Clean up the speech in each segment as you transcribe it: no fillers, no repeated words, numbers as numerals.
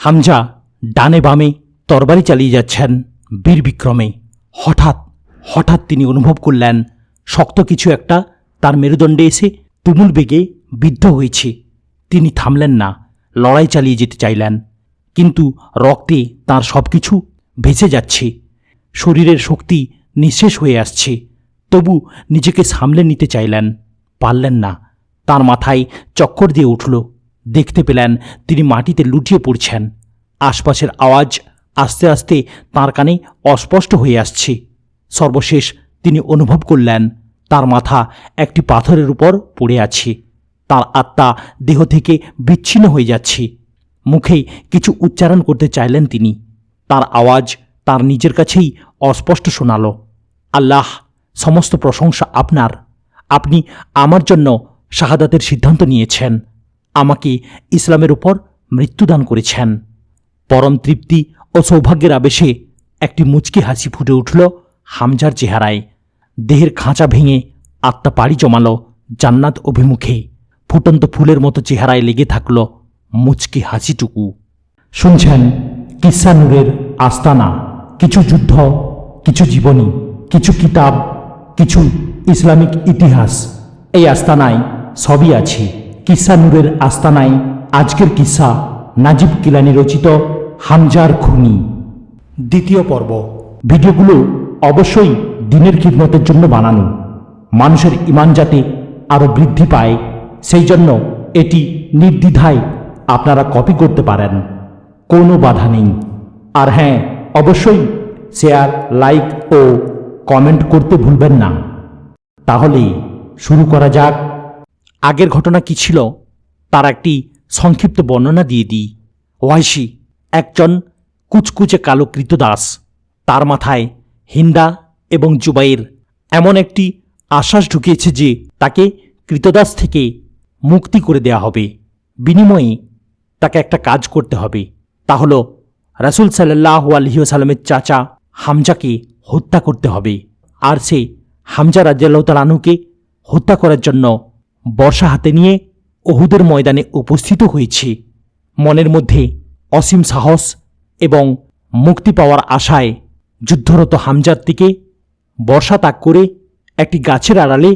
হামজা ডানে বামে তরবারি চালিয়ে যাচ্ছেন বীর বিক্রমে। হঠাৎ তিনি অনুভব করলেন শক্ত কিছু একটা তার মেরুদণ্ডে এসে তুমুল বেগে বিদ্ধ হয়েছে। তিনি থামলেন না, লড়াই চালিয়ে যেতে চাইলেন, কিন্তু রক্তে তার সব কিছু ভেসে যাচ্ছে। শরীরের শক্তি নিঃশেষ হয়ে আসছে। তবু নিজেকে সামলে নিতে চাইলেন, পারলেন না। তার মাথায় চক্কর দিয়ে উঠল। দেখতে পেলেন তিনি মাটিতে লুটিয়ে পড়ছেন। আশপাশের আওয়াজ আস্তে আস্তে তাঁর কানে অস্পষ্ট হয়ে আসছে। সর্বশেষ তিনি অনুভব করলেন তার মাথা একটি পাথরের উপর পড়ে আছে। তার আত্মা দেহ থেকে বিচ্ছিন্ন হয়ে যাচ্ছে। মুখে কিছু উচ্চারণ করতে চাইলেন তিনি। তার আওয়াজ তার নিজের কাছেই অস্পষ্ট শোনাল। আল্লাহ, সমস্ত প্রশংসা আপনার। আপনি আমার জন্য শাহাদাতের সিদ্ধান্ত নিয়েছেন, আমাকে ইসলামের উপর মৃত্যুদান করেছেন। পরম তৃপ্তি ও সৌভাগ্যের আবেশে একটি মুচকি হাসি ফুটে উঠল হামজার চেহারায়। দেহের খাঁচা ভেঙে আত্মা পাড়ি জমাল জান্নাত অভিমুখে। ফুটন্ত ফুলের মতো চেহারায় লেগে থাকল মুচকি হাসিটুকু। শুনছেন কিসা নূরের আস্তানা। কিছু যুদ্ধ, কিছু জীবনী, কিছু কিতাব, কিছু ইসলামিক ইতিহাস। এই আস্তানায় সবই আছে। কিসা নূরের আস্তানায় আজকের কিসা নাজিব কিলানি রচিত হামজার খুনি, দ্বিতীয় পর্ব। ভিডিওগুলো অবশ্যই দ্বীনের খিদমতের জন্য বানানো। মানুষের ঈমান যাতে আরও বৃদ্ধি পায় সেই জন্য এটি নির্দ্বিধায় আপনারা কপি করতে পারেন, কোনো বাধা নেই। আর হ্যাঁ, অবশ্যই শেয়ার, লাইক ও কমেন্ট করতে ভুলবেন না। তাহলে শুরু করা যাক। আগের ঘটনা কি ছিল তার একটি সংক্ষিপ্ত বর্ণনা দিয়ে দিই। ওয়াইশি একজন কুচকুচে কালো কৃতদাস। তার মাথায় হিন্দা এবং জুবাইর এমন একটি আশ্বাস ঢুকিয়েছে যে তাকে কৃতদাস থেকে মুক্তি করে দেয়া হবে। বিনিময়ে তাকে একটা কাজ করতে হবে, তা হল রাসূল সাল্লাল্লাহু আলাইহি ওয়াসাল্লামের চাচা হামজাকে হত্যা করতে হবে। আর সে হামজা রাদিয়াল্লাহু তাআলা আনহুকে হত্যা করার জন্য বর্শা হাতে নিয়ে উহুদের ময়দানে উপস্থিত হয়েছে। মনের মধ্যে অসীম সাহস এবং মুক্তি পাওয়ার আশায় যুদ্ধরত হামজার দিকে বর্শা তাক করে একটি গাছের আড়ালে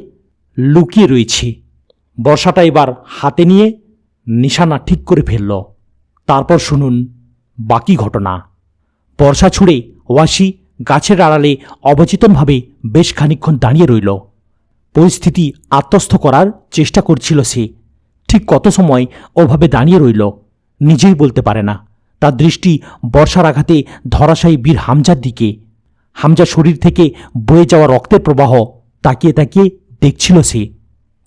লুকিয়ে রয়েছে। বর্শাটা এবার হাতে নিয়ে নিশানা ঠিক করে ফেলল। তারপর শুনুন বাকি ঘটনা। বর্শা ছুঁড়ে ওয়াসি গাছের আড়ালে অবচেতনভাবে বেশ খানিকক্ষণ দাঁড়িয়ে রইল। পরিস্থিতি আত্মস্থ করার চেষ্টা করছিল সে। ঠিক কত সময় ওভাবে দাঁড়িয়ে রইল নিজেই বলতে পারে না। তার দৃষ্টি বর্ষার আঘাতে ধরাশায়ী বীর হামজার দিকে। হামজার শরীর থেকে বয়ে যাওয়া রক্তের প্রবাহ তাকিয়ে তাকিয়ে দেখছিল সে।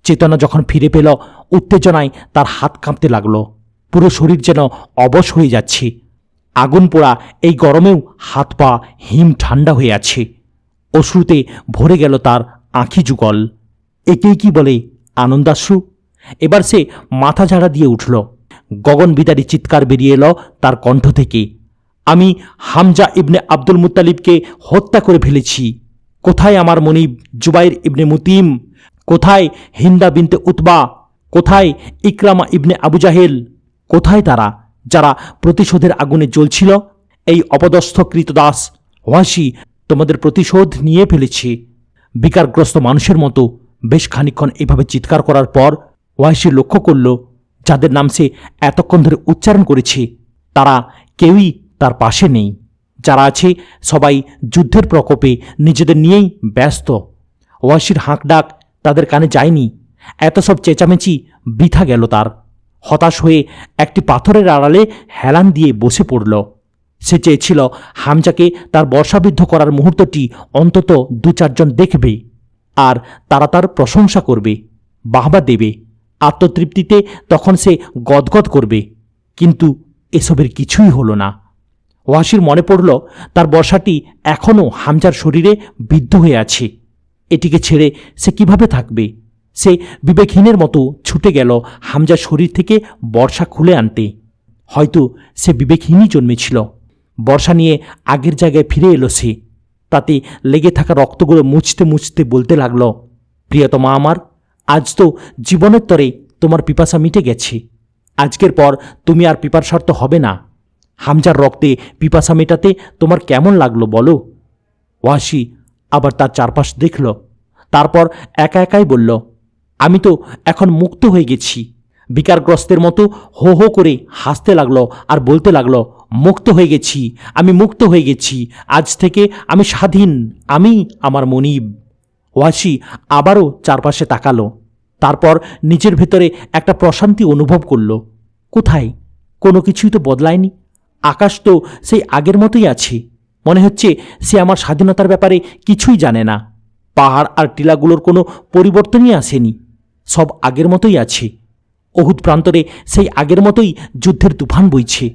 চেতনা যখন ফিরে পেল, উত্তেজনায় তার হাত কাঁপতে লাগল। পুরো শরীর যেন অবশ হয়ে যাচ্ছে। আগুন পোড়া এই গরমেও হাত পা হিম ঠান্ডা হয়ে আছে। অশ্রুতে ভরে গেল তার আঁখি যুগল। একেই কি বলে আনন্দাশ্রু। এবার সে মাথা ঝাড়া দিয়ে উঠল। গগনবিদারী চিৎকার বেরিয়ে এলো তার কণ্ঠ থেকে। আমি হামজা ইবনে আব্দুল মুত্তালিবকে হত্যা করে ফেলেছি। কোথায় আমার মনিব জুবাইর ইবনে মুতিম? কোথায় হিন্দা বিনতে উতবা? কোথায় ইকরামা ইবনে আবু জাহেল? কোথায় তারা যারা প্রতিশোধের আগুনে জ্বলছিল? এই অপদস্থ কৃতদাস ওয়াসি তোমাদের প্রতিশোধ নিয়ে ফেলেছে। বিকারগ্রস্ত মানুষের মতো বেশ খানিকক্ষণ এভাবে চিৎকার করার পর ওয়াসি লক্ষ্য করল যাদের নাম সে এতক্ষণ ধরে উচ্চারণ করেছে তারা কেউই তার পাশে নেই। যারা আছে সবাই যুদ্ধের প্রকোপে নিজেদের নিয়েই ব্যস্ত। ওয়াসির হাঁক ডাক তাদের কানে যায়নি। এত সব চেঁচামেচি বৃথা গেল তার। হতাশ হয়ে একটি পাথরের আড়ালে হেলান দিয়ে বসে পড়ল। সে চেয়েছিল হামজাকে তার বর্ষাবিদ্ধ করার মুহূর্তটি অন্তত 2-4 জন দেখবে, আর তারা তার প্রশংসা করবে, বাহবা দেবে। আত্মতৃপ্তিতে তখন সে গদগদ করবে। কিন্তু এসবের কিছুই হলো না। ওয়াসির মনে পড়ল তার বর্ষাটি এখনও হামজার শরীরে বিদ্ধ হয়ে আছে। এটিকে ছেড়ে সে কিভাবে থাকবে? সে বিবেকহীনের মতো ছুটে গেল হামজার শরীর থেকে বর্ষা খুলে আনতে। হয়তো সে বিবেকহীনই জন্মেছিল। বর্ষা নিয়ে আগের জায়গায় ফিরে এলো সে। তাতে লেগে থাকা রক্তগুলো মুছতে মুছতে বলতে লাগল, প্রিয়তমা আমার, আজ তো জীবনের তরে তোমার পিপাসা মিটে গেছে। আজকের পর তুমি আর পিপাসার্ত হবে না। হামজার রক্তে পিপাসা মেটাতে তোমার কেমন লাগলো বলো? ওয়াসি আবার তার চারপাশ দেখল, তারপর একা একাই বলল, আমি তো এখন মুক্ত হয়ে গেছি। বিকারগ্রস্তের মতো হো হো করে হাসতে লাগলো আর বলতে লাগলো, মুক্ত হয়ে গেছি, আমি মুক্ত হয়ে গেছি, আজ থেকে আমি স্বাধীন, আমি আমার মনিব। ওয়াসি আবারও চারপাশে তাকালো, তারপর নিজের ভেতরে একটা প্রশান্তি অনুভব করল। কোথায়? কোনো কিছুই তো বদলায়নি। আকাশ তো সেই আগের মতোই আছে। মনে হচ্ছে সে আমার স্বাধীনতার ব্যাপারে কিছুই জানে না। পাহাড় আর টিলাগুলোর কোনো পরিবর্তনই আসেনি, সব আগের মতোই আছে। অহুদ প্রান্তরে সেই আগের মতোই যুদ্ধের তুফান বইছে।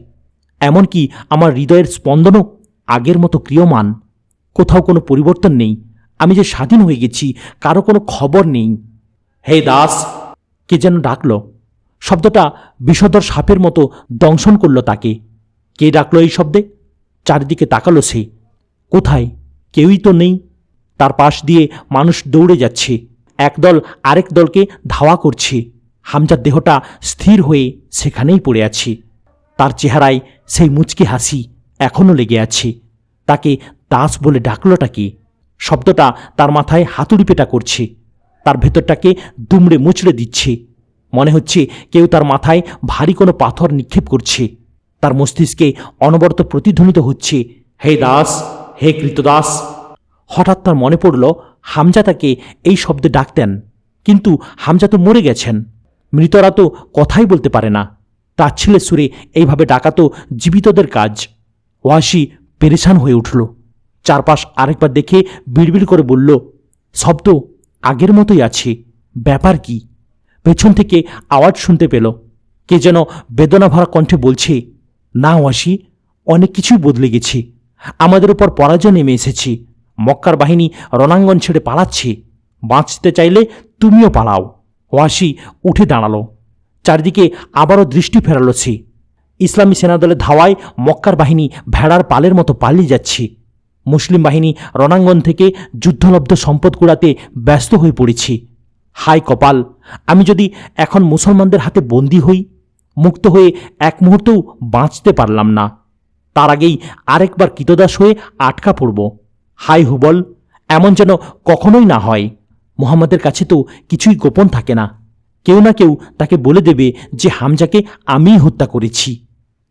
এমনকি আমার হৃদয়ের স্পন্দনও আগের মতো ক্রিয়মান। কোথাও কোনো পরিবর্তন নেই। আমি যে স্বাধীন হয়ে গেছি কারো কোনো খবর নেই। হে দাস, কে যেন ডাকল। শব্দটা বিষধর সাপের মতো দংশন করল তাকে। কে ডাকলো এই শব্দে? চারিদিকে তাকালো সে। কোথায়? কেউই তো নেই। তার পাশ দিয়ে মানুষ দৌড়ে যাচ্ছে, একদল আরেক দলকে ধাওয়া করছে। হামজার দেহটা স্থির হয়ে সেখানেই পড়ে আছে। তার চেহারায় সেই মুচকি হাসি এখনও লেগে আছে। তাকে দাস বলে ডাকলোটা কে? শব্দটা তার মাথায় হাতুড়ি পেটা করছে, তার ভেতরটাকে দুমড়ে মুচড়ে দিচ্ছে। মনে হচ্ছে কেউ তার মাথায় ভারী কোনো পাথর নিক্ষেপ করছে। তার মস্তিষ্কে অনবরত প্রতিধ্বনিত হচ্ছে, হে দাস, হে কৃতদাস। হঠাৎ তার মনে পড়ল হামজা তাকে এই শব্দে ডাকতেন, কিন্তু হামজা তো মরে গেছেন। মৃতরা তো কথাই বলতে পারে না। তাচ্ছিলের সুরে এইভাবে ডাকা তো জীবিতদের কাজ। ওয়াসি পেরেশান হয়ে উঠল। চারপাশ আরেকবার দেখে বিড়বিড় করে বলল, সব তো আগের মতোই আছে, ব্যাপার কি? পেছন থেকে আওয়াজ শুনতে পেল। কে যেন বেদনাভরা কণ্ঠে বলছে, না ওয়াসি, অনেক কিছুই বদলে গেছে। আমাদের উপর পরাজয় নেমে এসেছে। মক্কার বাহিনী রণাঙ্গন ছেড়ে পালাচ্ছে। বাঁচতে চাইলে তুমিও পালাও। ওয়াসি উঠে দাঁড়ালো। চারিদিকে আবারও দৃষ্টি ফেরালো সে। ইসলামী সেনাদলের ধাওয়ায় মক্কার বাহিনী ভেড়ার পালের মতো পালিয়ে যাচ্ছে। মুসলিম বাহিনী রণাঙ্গন থেকে যুদ্ধলব্ধ সম্পদ কুড়াতে ব্যস্ত হয়ে পড়েছে। হায় কপাল, আমি যদি এখন মুসলমানদের হাতে বন্দী হই, মুক্ত হয়ে এক মুহূর্তেও বাঁচতে পারলাম না। তার আগেই আরেকবার কৃতদাস হয়ে আটকা পড়ব। হায় হুবল, এমন যেন কখনোই না হয়। মুহাম্মাদের কাছে তো কিছুই গোপন থাকে না। কেউ না কেউ তাকে বলে দেবে যে হামজাকে আমিই হত্যা করেছি।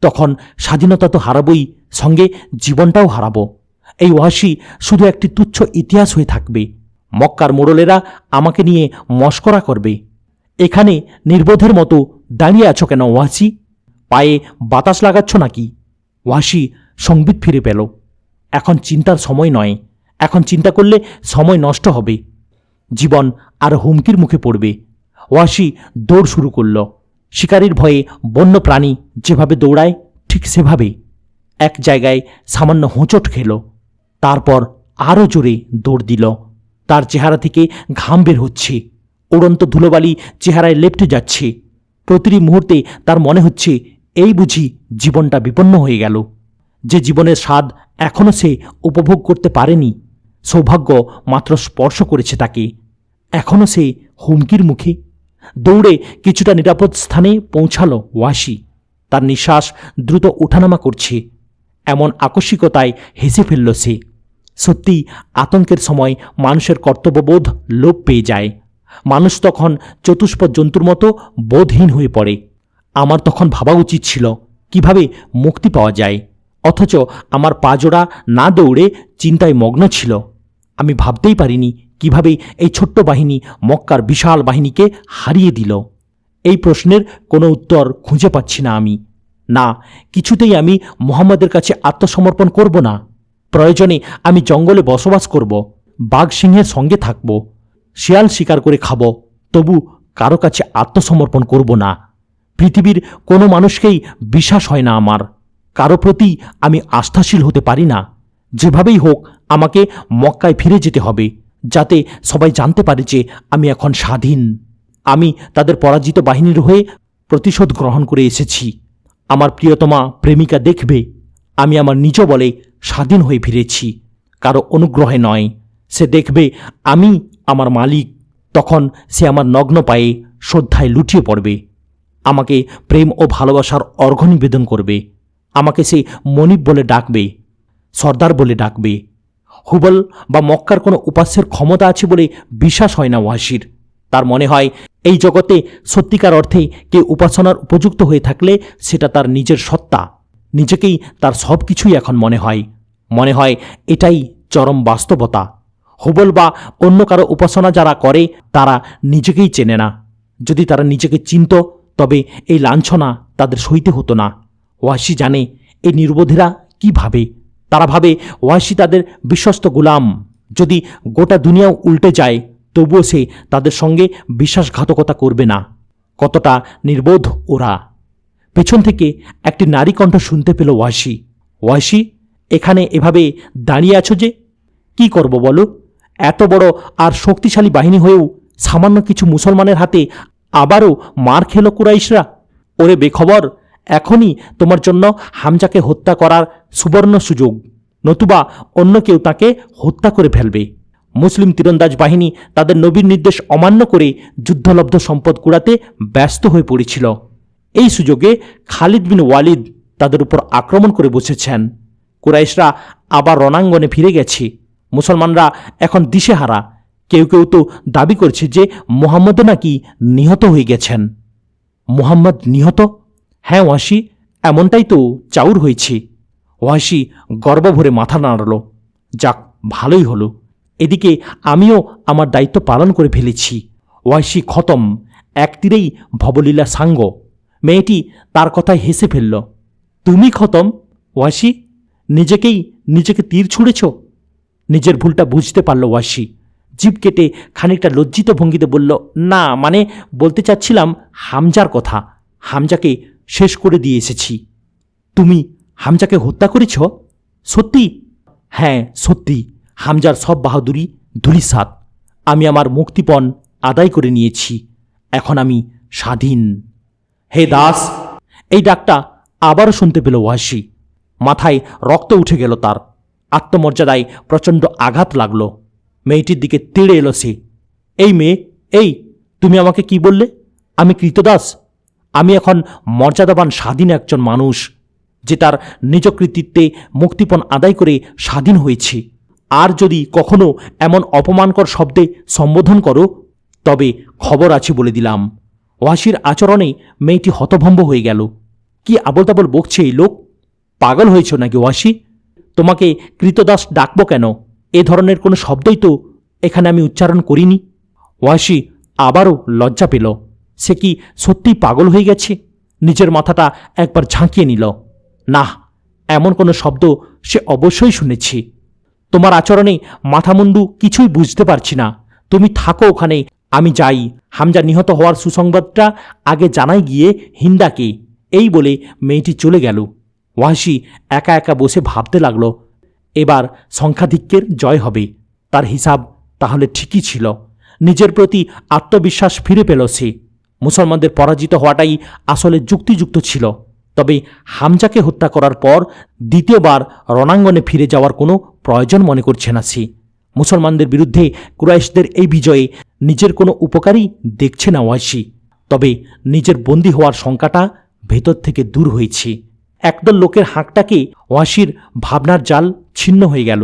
তখন স্বাধীনতা তো হারাবই, সঙ্গে জীবনটাও হারাবো। এই ওয়াসি শুধু একটি তুচ্ছ ইতিহাস হয়ে থাকবে। মক্কার মোড়লেরা আমাকে নিয়ে মশকরা করবে। এখানে নির্বোধের মতো দাঁড়িয়ে আছো কেন ওয়াসি? পায়ে বাতাস লাগাচ্ছ নাকি? ওয়াসি সংবিত ফিরে পেল। এখন চিন্তার সময় নয়। এখন চিন্তা করলে সময় নষ্ট হবে, জীবন আর হুমকির মুখে পড়বে। ওয়াসি দৌড় শুরু করল। শিকারীর ভয়ে বন্য প্রাণী যেভাবে দৌড়ায় ঠিক সেভাবে। এক জায়গায় সামান্য হোঁচট খেল, তারপর আরও জোরে দৌড় দিল। তার চেহারা থেকে ঘাম বের হচ্ছে, উড়ন্ত ধুলোবালি চেহারায় লেপ্টে যাচ্ছে। প্রতিটি মুহূর্তে তার মনে হচ্ছে এই বুঝি জীবনটা বিপন্ন হয়ে গেল। যে জীবনের স্বাদ এখনও সে উপভোগ করতে পারেনি, সৌভাগ্য মাত্র স্পর্শ করেছে তাকে। এখনও সে হুমকির মুখে। দৌড়ে কিছুটা নিরাপদ স্থানে পৌঁছালো ওয়াসি। তার নিঃশ্বাস দ্রুত ওঠানামা করছে। এমন আকস্মিকতায় হেসে ফেলল সে। সত্যি আতঙ্কের সময় মানুষের কর্তব্যবোধ লোপ পেয়ে যায়। মানুষ তখন চতুষ্পদ জন্তুর মতো বোধহীন হয়ে পড়ে। আমার তখন ভাবা উচিত ছিল কিভাবে মুক্তি পাওয়া যায়, অথচ আমার পা জোড়া না দৌড়ে চিন্তায় মগ্ন ছিল। আমি ভাবতেই পারিনি কিভাবে এই ছোট্ট বাহিনী মক্কার বিশাল বাহিনীকে হারিয়ে দিল। এই প্রশ্নের কোনো উত্তর খুঁজে পাচ্ছি না আমি। না, কিছুতেই আমি মুহাম্মাদের কাছে আত্মসমর্পণ করব না। প্রয়োজনে আমি জঙ্গলে বসবাস করব, বাঘ সিংহের সঙ্গে থাকব, শিয়াল শিকার করে খাব, তবু কারো কাছে আত্মসমর্পণ করব না। পৃথিবীর কোনো মানুষকেই বিশ্বাস হয় না আমার। কারো প্রতি আমি আস্থাশীল হতে পারি না। যেভাবেই হোক আমাকে মক্কায় ফিরে যেতে হবে, যাতে সবাই জানতে পারে যে আমি এখন স্বাধীন। আমি তাদের পরাজিত বাহিনীর হয়ে প্রতিশোধ গ্রহণ করে এসেছি। আমার প্রিয়তমা প্রেমিকা দেখবে আমি আমার নিজ বলে স্বাধীন হয়ে ফিরেছি, কারো অনুগ্রহে নয়। সে দেখবে আমি আমার মালিক। তখন সে আমার নগ্ন পায়ে শ্রদ্ধায় লুটিয়ে পড়বে, আমাকে প্রেম ও ভালোবাসার অর্ঘ্য নিবেদন করবে। আমাকে সে মনিব বলে ডাকবে, সর্দার বলে ডাকবে। হুবল বা মক্কার কোনো উপাস্যের ক্ষমতা আছে বলে বিশ্বাস হয় না ওয়াসির। তার মনে হয় এই জগতে সত্যিকার অর্থে কে উপাসনার উপযুক্ত হয়ে থাকলে সেটা তার নিজের সত্তা, নিজেকেই তার সব কিছুই এখন মনে হয় এটাই চরম বাস্তবতা। হুবল বা অন্য কারো উপাসনা যারা করে তারা নিজেকেই চেনে না। যদি তারা নিজেকে চিনত তবে এই লাঞ্ছনা তাদের সইতে হতো না। ওয়াসি জানে এই নির্বোধেরা কি ভাবে। তারা ভাবে ওয়াসি তাদের বিশ্বস্ত গোলাম। যদি গোটা দুনিয়াও উল্টে যায় তবুও সে তাদের সঙ্গে বিশ্বাসঘাতকতা করবে না। কতটা নির্বোধ ওরা। পেছন থেকে একটি নারী কণ্ঠ শুনতে পেল ওয়াসি। ওয়াসি, এখানে এভাবে দাঁড়িয়ে আছো যে? কি করব বলো? এত বড় আর শক্তিশালী বাহিনী হয়েও সামান্য কিছু মুসলমানের হাতে আবারও মার খেল কুরাইশরা। ওরে বেখবর, এখনই তোমার জন্য হামজাকে হত্যা করার সুবর্ণ সুযোগ, নতুবা অন্য কেউ তাকে হত্যা করে ফেলবে। মুসলিম তীরন্দাজ বাহিনী তাদের নবীর নির্দেশ অমান্য করে যুদ্ধলব্ধ সম্পদ কুড়াতে ব্যস্ত হয়ে পড়েছিল। এই সুযোগে খালিদ বিন ওয়ালিদ তাদের উপর আক্রমণ করে বসেছেন। কুরাইশরা আবার রণাঙ্গনে ফিরে গেছে। মুসলমানরা এখন দিশেহারা। কেউ কেউ তো দাবি করছে যে মুহাম্মদ নাকি নিহত হয়ে গেছেন। মুহাম্মদ নিহত? হ্যাঁ ওয়াসি, এমনটাই তো চাউর হয়েছে। ওয়াসি গর্ব ভরে মাথা নাড়ল। যাক, ভালোই হলো। এদিকে আমিও আমার দায়িত্ব পালন করে ফেলেছি। ওয়াসি খতম, এক তীরেই ভবলীলা সাঙ্গ। মেয়েটি তার কথায় হেসে ফেলল। তুমি খতম ওয়াসি? নিজেকে তীর ছুঁড়েছ? নিজের ভুলটা বুঝতে পারল ওয়াসি। জিভ কেটে খানিকটা লজ্জিত ভঙ্গিতে বলল, না, মানে বলতে চাচ্ছিলাম হামজার কথা। হামজাকে শেষ করে দিয়ে এসেছি। তুমি হামজাকে হত্যা করেছ? সত্যি? হ্যাঁ সত্যি। হামজার সব বাহাদুরি ধূলিসাৎ। আমি আমার মুক্তিপণ আদায় করে নিয়েছি। এখন আমি স্বাধীন। হে দাস! এই ডাকটা আবারও শুনতে পেল ওয়াসি। মাথায় রক্ত উঠে গেল তার। আত্মমর্যাদায় প্রচণ্ড আঘাত লাগল। মেয়েটির দিকে তেড়ে এলো সে। এই মেয়ে, এই তুমি আমাকে কি বললে? আমি কৃতদাস? আমি এখন মর্যাদাবান স্বাধীন একজন মানুষ, যে তার নিজ কৃতিত্বে মুক্তিপণ আদায় করে স্বাধীন হয়েছে। আর যদি কখনো এমন অপমানকর শব্দে সম্বোধন করো তবে খবর আছে বলে দিলাম। ওয়াসির আচরণে মেয়েটি হতভম্ব হয়ে গেল। কি আবল তাবল বকছে এই লোক? পাগল হয়েছ নাকি ওয়াসি? তোমাকে কৃতদাস ডাকব কেন? এ ধরনের কোনো শব্দই তো এখানে আমি উচ্চারণ করিনি। ওয়াসি আবারও লজ্জা পেল। সে কি সত্যিই পাগল হয়ে গেছে? নিজের মাথাটা একবার ঝাঁকিয়ে নিল। না, এমন কোনো শব্দ সে অবশ্যই শুনেছি। তোমার আচরণে মাথামুন্ডু কিছুই বুঝতে পারছি না। তুমি থাকো ওখানে, আমি যাই। হামজা নিহত হওয়ার সুসংবাদটা আগে জানাই গিয়ে হিন্দাকে। এই বলে মেয়েটি চলে গেল। ওয়াসি একা একা বসে ভাবতে লাগল, এবার সংখ্যাধিক্যের জয় হবে। তার হিসাব তাহলে ঠিকই ছিল। নিজের প্রতি আত্মবিশ্বাস ফিরে পেল সে। মুসলমানদের পরাজিত হওয়াটাই আসলে যুক্তিযুক্ত ছিল। তবে হামজাকে হত্যা করার পর দ্বিতীয়বার রণাঙ্গনে ফিরে যাওয়ার কোনো প্রয়োজন মনে করছে না সে। মুসলমানদের বিরুদ্ধে কুরাইশদের এই বিজয়ে নিজের কোনো উপকারই দেখছে না ওয়াসি। তবে নিজের বন্দী হওয়ার শঙ্কাটা ভেতর থেকে দূর হয়েছে। একদল লোকের হাঁকটাকে ওয়াসির ভাবনার জাল ছিন্ন হয়ে গেল।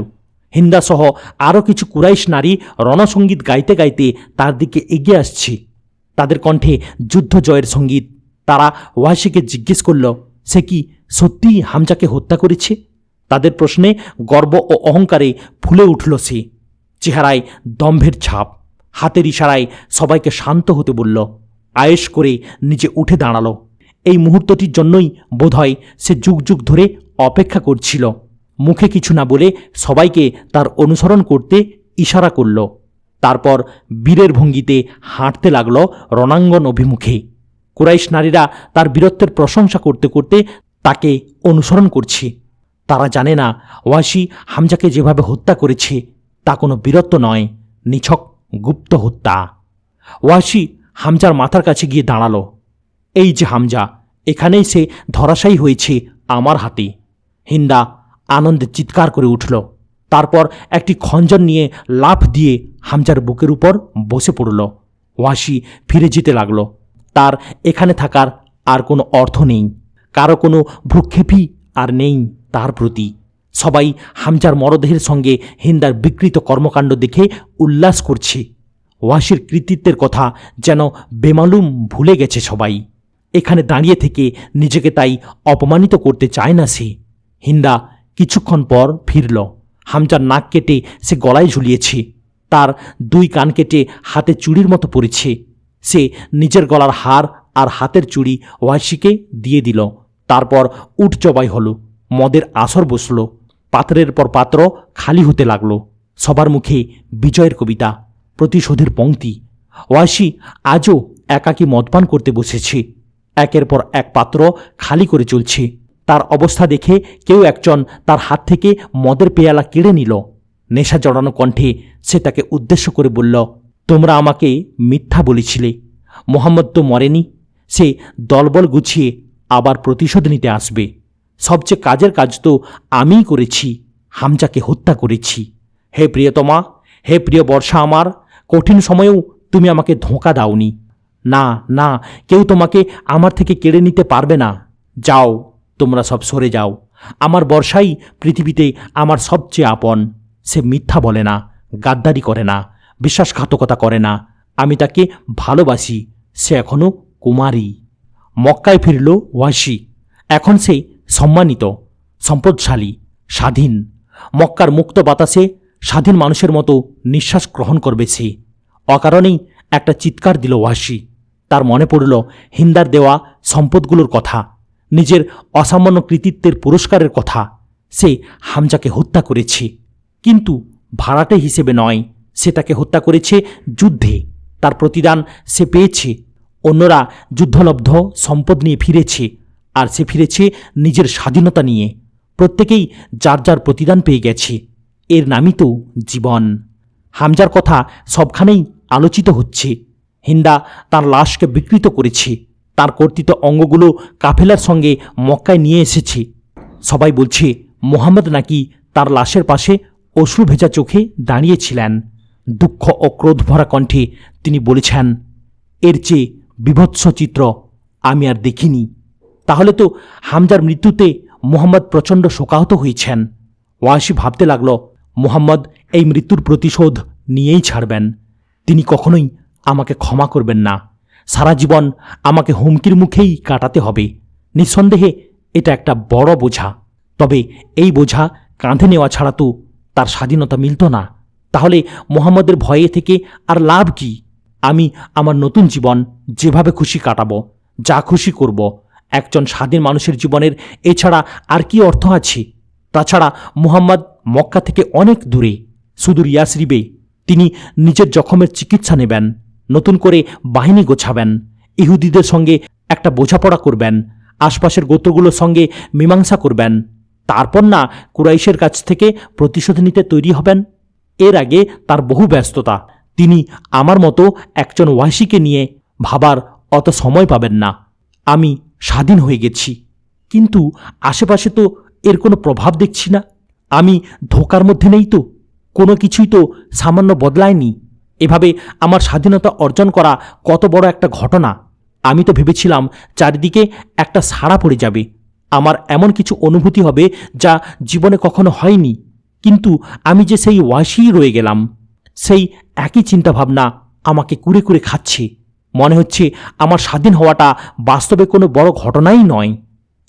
হিন্দাসহ আরও কিছু কুরাইশ নারী রণসঙ্গীত গাইতে গাইতে তার দিকে এগিয়ে আসছে। তাদের কণ্ঠে যুদ্ধ জয়ের সঙ্গীত। তারা ওয়াসিকে জিজ্ঞেস করল, সে কি সত্যিই হামজাকে হত্যা করেছে? তাদের প্রশ্নে গর্ব ও অহংকারে ফুলে উঠল সে। চেহারায় দম্ভের ছাপ। হাতের ইশারায় সবাইকে শান্ত হতে বলল। আয়েশ করে নিজে উঠে দাঁড়াল। এই মুহূর্তটির জন্যই বোধহয় সে যুগ যুগ ধরে অপেক্ষা করছিল। মুখে কিছু না বলে সবাইকে তার অনুসরণ করতে ইশারা করল। তারপর বীরের ভঙ্গিতে হাঁটতে লাগল রণাঙ্গন অভিমুখে। কুরাইশ নারীরা তার বীরত্বের প্রশংসা করতে করতে তাকে অনুসরণ করছে। তারা জানে না ওয়াসি হামজাকে যেভাবে হত্যা করেছে তা কোনো বীরত্ব নয়, নিছক গুপ্ত হত্যা। ওয়াসি হামজার মাথার কাছে গিয়ে দাঁড়াল। এই যে হামজা, এখানেই সে ধরাশায়ী হয়েছে আমার হাতে। হিন্দা আনন্দে চিৎকার করে উঠল। তারপর একটি খঞ্জন নিয়ে লাফ দিয়ে হামজার বুকের উপর বসে পড়ল। ওয়াসি ফিরে যেতে লাগল। তার এখানে থাকার আর কোনো অর্থ নেই। কারো কোনো ভ্রুক্ষেপই আর নেই তার প্রতি। সবাই হামজার মরদেহের সঙ্গে হিন্দার বিকৃত কর্মকাণ্ড দেখে উল্লাস করছে। ওয়াসির কৃতিত্বের কথা যেন বেমালুম ভুলে গেছে সবাই। এখানে দাঁড়িয়ে থেকে নিজেকে তাই অপমানিত করতে চায় না সে। হিন্দা কিছুক্ষণ পর ফিরল। হামজার নাক কেটে সে গলায় ঝুলিয়েছে, তার 2 কান কেটে হাতে চুড়ির মতো পড়েছে। সে নিজের গলার হার আর হাতের চুড়ি ওয়াসিকে দিয়ে দিল। তারপর উঠ জবাই হলো, মদের আসর বসল, পাত্রের পর পাত্র খালি হতে লাগলো। সবার মুখে বিজয়ের কবিতা, প্রতিশোধের পংক্তি। ওয়াসি আজও একাকী মদপান করতে বসেছে। একের পর এক পাত্র খালি করে চলছে। তার অবস্থা দেখে কেউ একজন তার হাত থেকে মদের পেয়ালা কেড়ে নিল। নেশা জড়ানো কণ্ঠে সে তাকে উদ্দেশ্য করে বলল, তোমরা আমাকে মিথ্যা বলেছিলে, মোহাম্মদ তো মরেনি, সে দলবল গুছিয়ে আবার প্রতিশোধ নিতে আসবে। সবচেয়ে কাজের কাজ তো আমিই করেছি, হামজাকে হত্যা করেছি। হে প্রিয়তমা, হে প্রিয় বর্ষা, আমার কঠিন সময়েও তুমি আমাকে ধোঁকা দাওনি। না না, কেউ তোমাকে আমার থেকে কেড়ে নিতে পারবে না। যাও, তোমরা সব সরে যাও। আমার বর্ষাই পৃথিবীতে আমার সবচেয়ে আপন। সে মিথ্যা বলে না, গাদ্দারি করে না, বিশ্বাসঘাতকতা করে না। আমি তাকে ভালোবাসি। সে এখনও কুমারী। মক্কায় ফিরল ওয়াসি। এখন সে সম্মানিত, সম্পদশালী, স্বাধীন। মক্কার মুক্ত বাতাসে স্বাধীন মানুষের মতো নিঃশ্বাস গ্রহণ করবে সে। অকারণেই একটা চিৎকার দিল ওয়াসি। তার মনে পড়ল হিন্দার দেওয়া সম্পদগুলোর কথা, নিজের অসামান্য কৃতিত্বের পুরস্কারের কথা। সে হামজাকে হত্যা করেছে, কিন্তু ভাড়াটে হিসেবে নয়। সে তাকে হত্যা করেছে যুদ্ধে। তার প্রতিদান সে পেয়েছে। অন্যরা যুদ্ধলব্ধ সম্পদ নিয়ে ফিরেছে, আর সে ফিরেছে নিজের স্বাধীনতা নিয়ে। প্রত্যেকেই যার যার প্রতিদান পেয়ে গেছে। এর নামই তো জীবন। হামজার কথা সবখানেই আলোচিত হচ্ছে। হিন্দা তার লাশকে বিকৃত করেছে, তার কর্তৃত অঙ্গগুলো কাফেলার সঙ্গে মক্কায় নিয়ে এসেছে। সবাই বলছে মোহাম্মদ নাকি তার লাশের পাশে অশ্রু ভেজা চোখে দাঁড়িয়েছিলেন। দুঃখ ও ক্রোধ ভরা কণ্ঠে তিনি বলেছেন, এর চেয়ে বিভৎস চিত্র আমি আর দেখিনি। তাহলে তো হামজার মৃত্যুতে মোহাম্মদ প্রচণ্ড শোকাহত হয়েছেন। ওয়াসি ভাবতে লাগল, মোহাম্মদ এই মৃত্যুর প্রতিশোধ নিয়েই ছাড়বেন। তিনি কখনোই আমাকে ক্ষমা করবেন না। সারা জীবন আমাকে হুমকির মুখেই কাটাতে হবে। নিঃসন্দেহে এটা একটা বড় বোঝা। তবে এই বোঝা কাঁধে নেওয়া ছাড়া তো তার স্বাধীনতা মিলত না। তাহলে মোহাম্মদের ভয়ে থেকে আর লাভ কি? আমি আমার নতুন জীবন যেভাবে খুশি কাটাবো, যা খুশি করব। একজন স্বাধীন মানুষের জীবনের এছাড়া আর কি অর্থ আছে? তাছাড়া মুহাম্মদ মক্কা থেকে অনেক দূরে, সুদূর ইয়াসরিবে। তিনি নিজের জখমের চিকিৎসা নেবেন, নতুন করে বাহিনী গোছাবেন, ইহুদিদের সঙ্গে একটা বোঝাপড়া করবেন, আশপাশের গোত্রগুলোর সঙ্গে মীমাংসা করবেন। তারপর না কুরাইশের কাছ থেকে প্রতিশোধ নিতে তৈরি হবেন। এর আগে তার বহু ব্যস্ততা। তিনি আমার মতো একজন ওয়াসিকে নিয়ে ভাবার অত সময় পাবেন না। আমি স্বাধীন হয়ে গেছি, কিন্তু আশেপাশে তো এর কোনো প্রভাব দেখছি না। আমি ধোকার মধ্যে নেই তো, কোনো কিছুই তো সামান্য বদলায়নি। এভাবে আমার স্বাধীনতা অর্জন করা কত বড় একটা ঘটনা। আমি তো ভেবেছিলাম চারিদিকে একটা সাড়া পড়ে যাবে, আমার এমন কিছু অনুভূতি হবে যা জীবনে কখনো হয়নি। কিন্তু আমি যে সেই ওয়াসিই রয়ে গেলাম। সেই একই চিন্তাভাবনা আমাকে কুরে কুরে খাচ্ছে। মনে হচ্ছে আমার স্বাধীন হওয়াটা বাস্তবে কোনো বড় ঘটনাই নয়।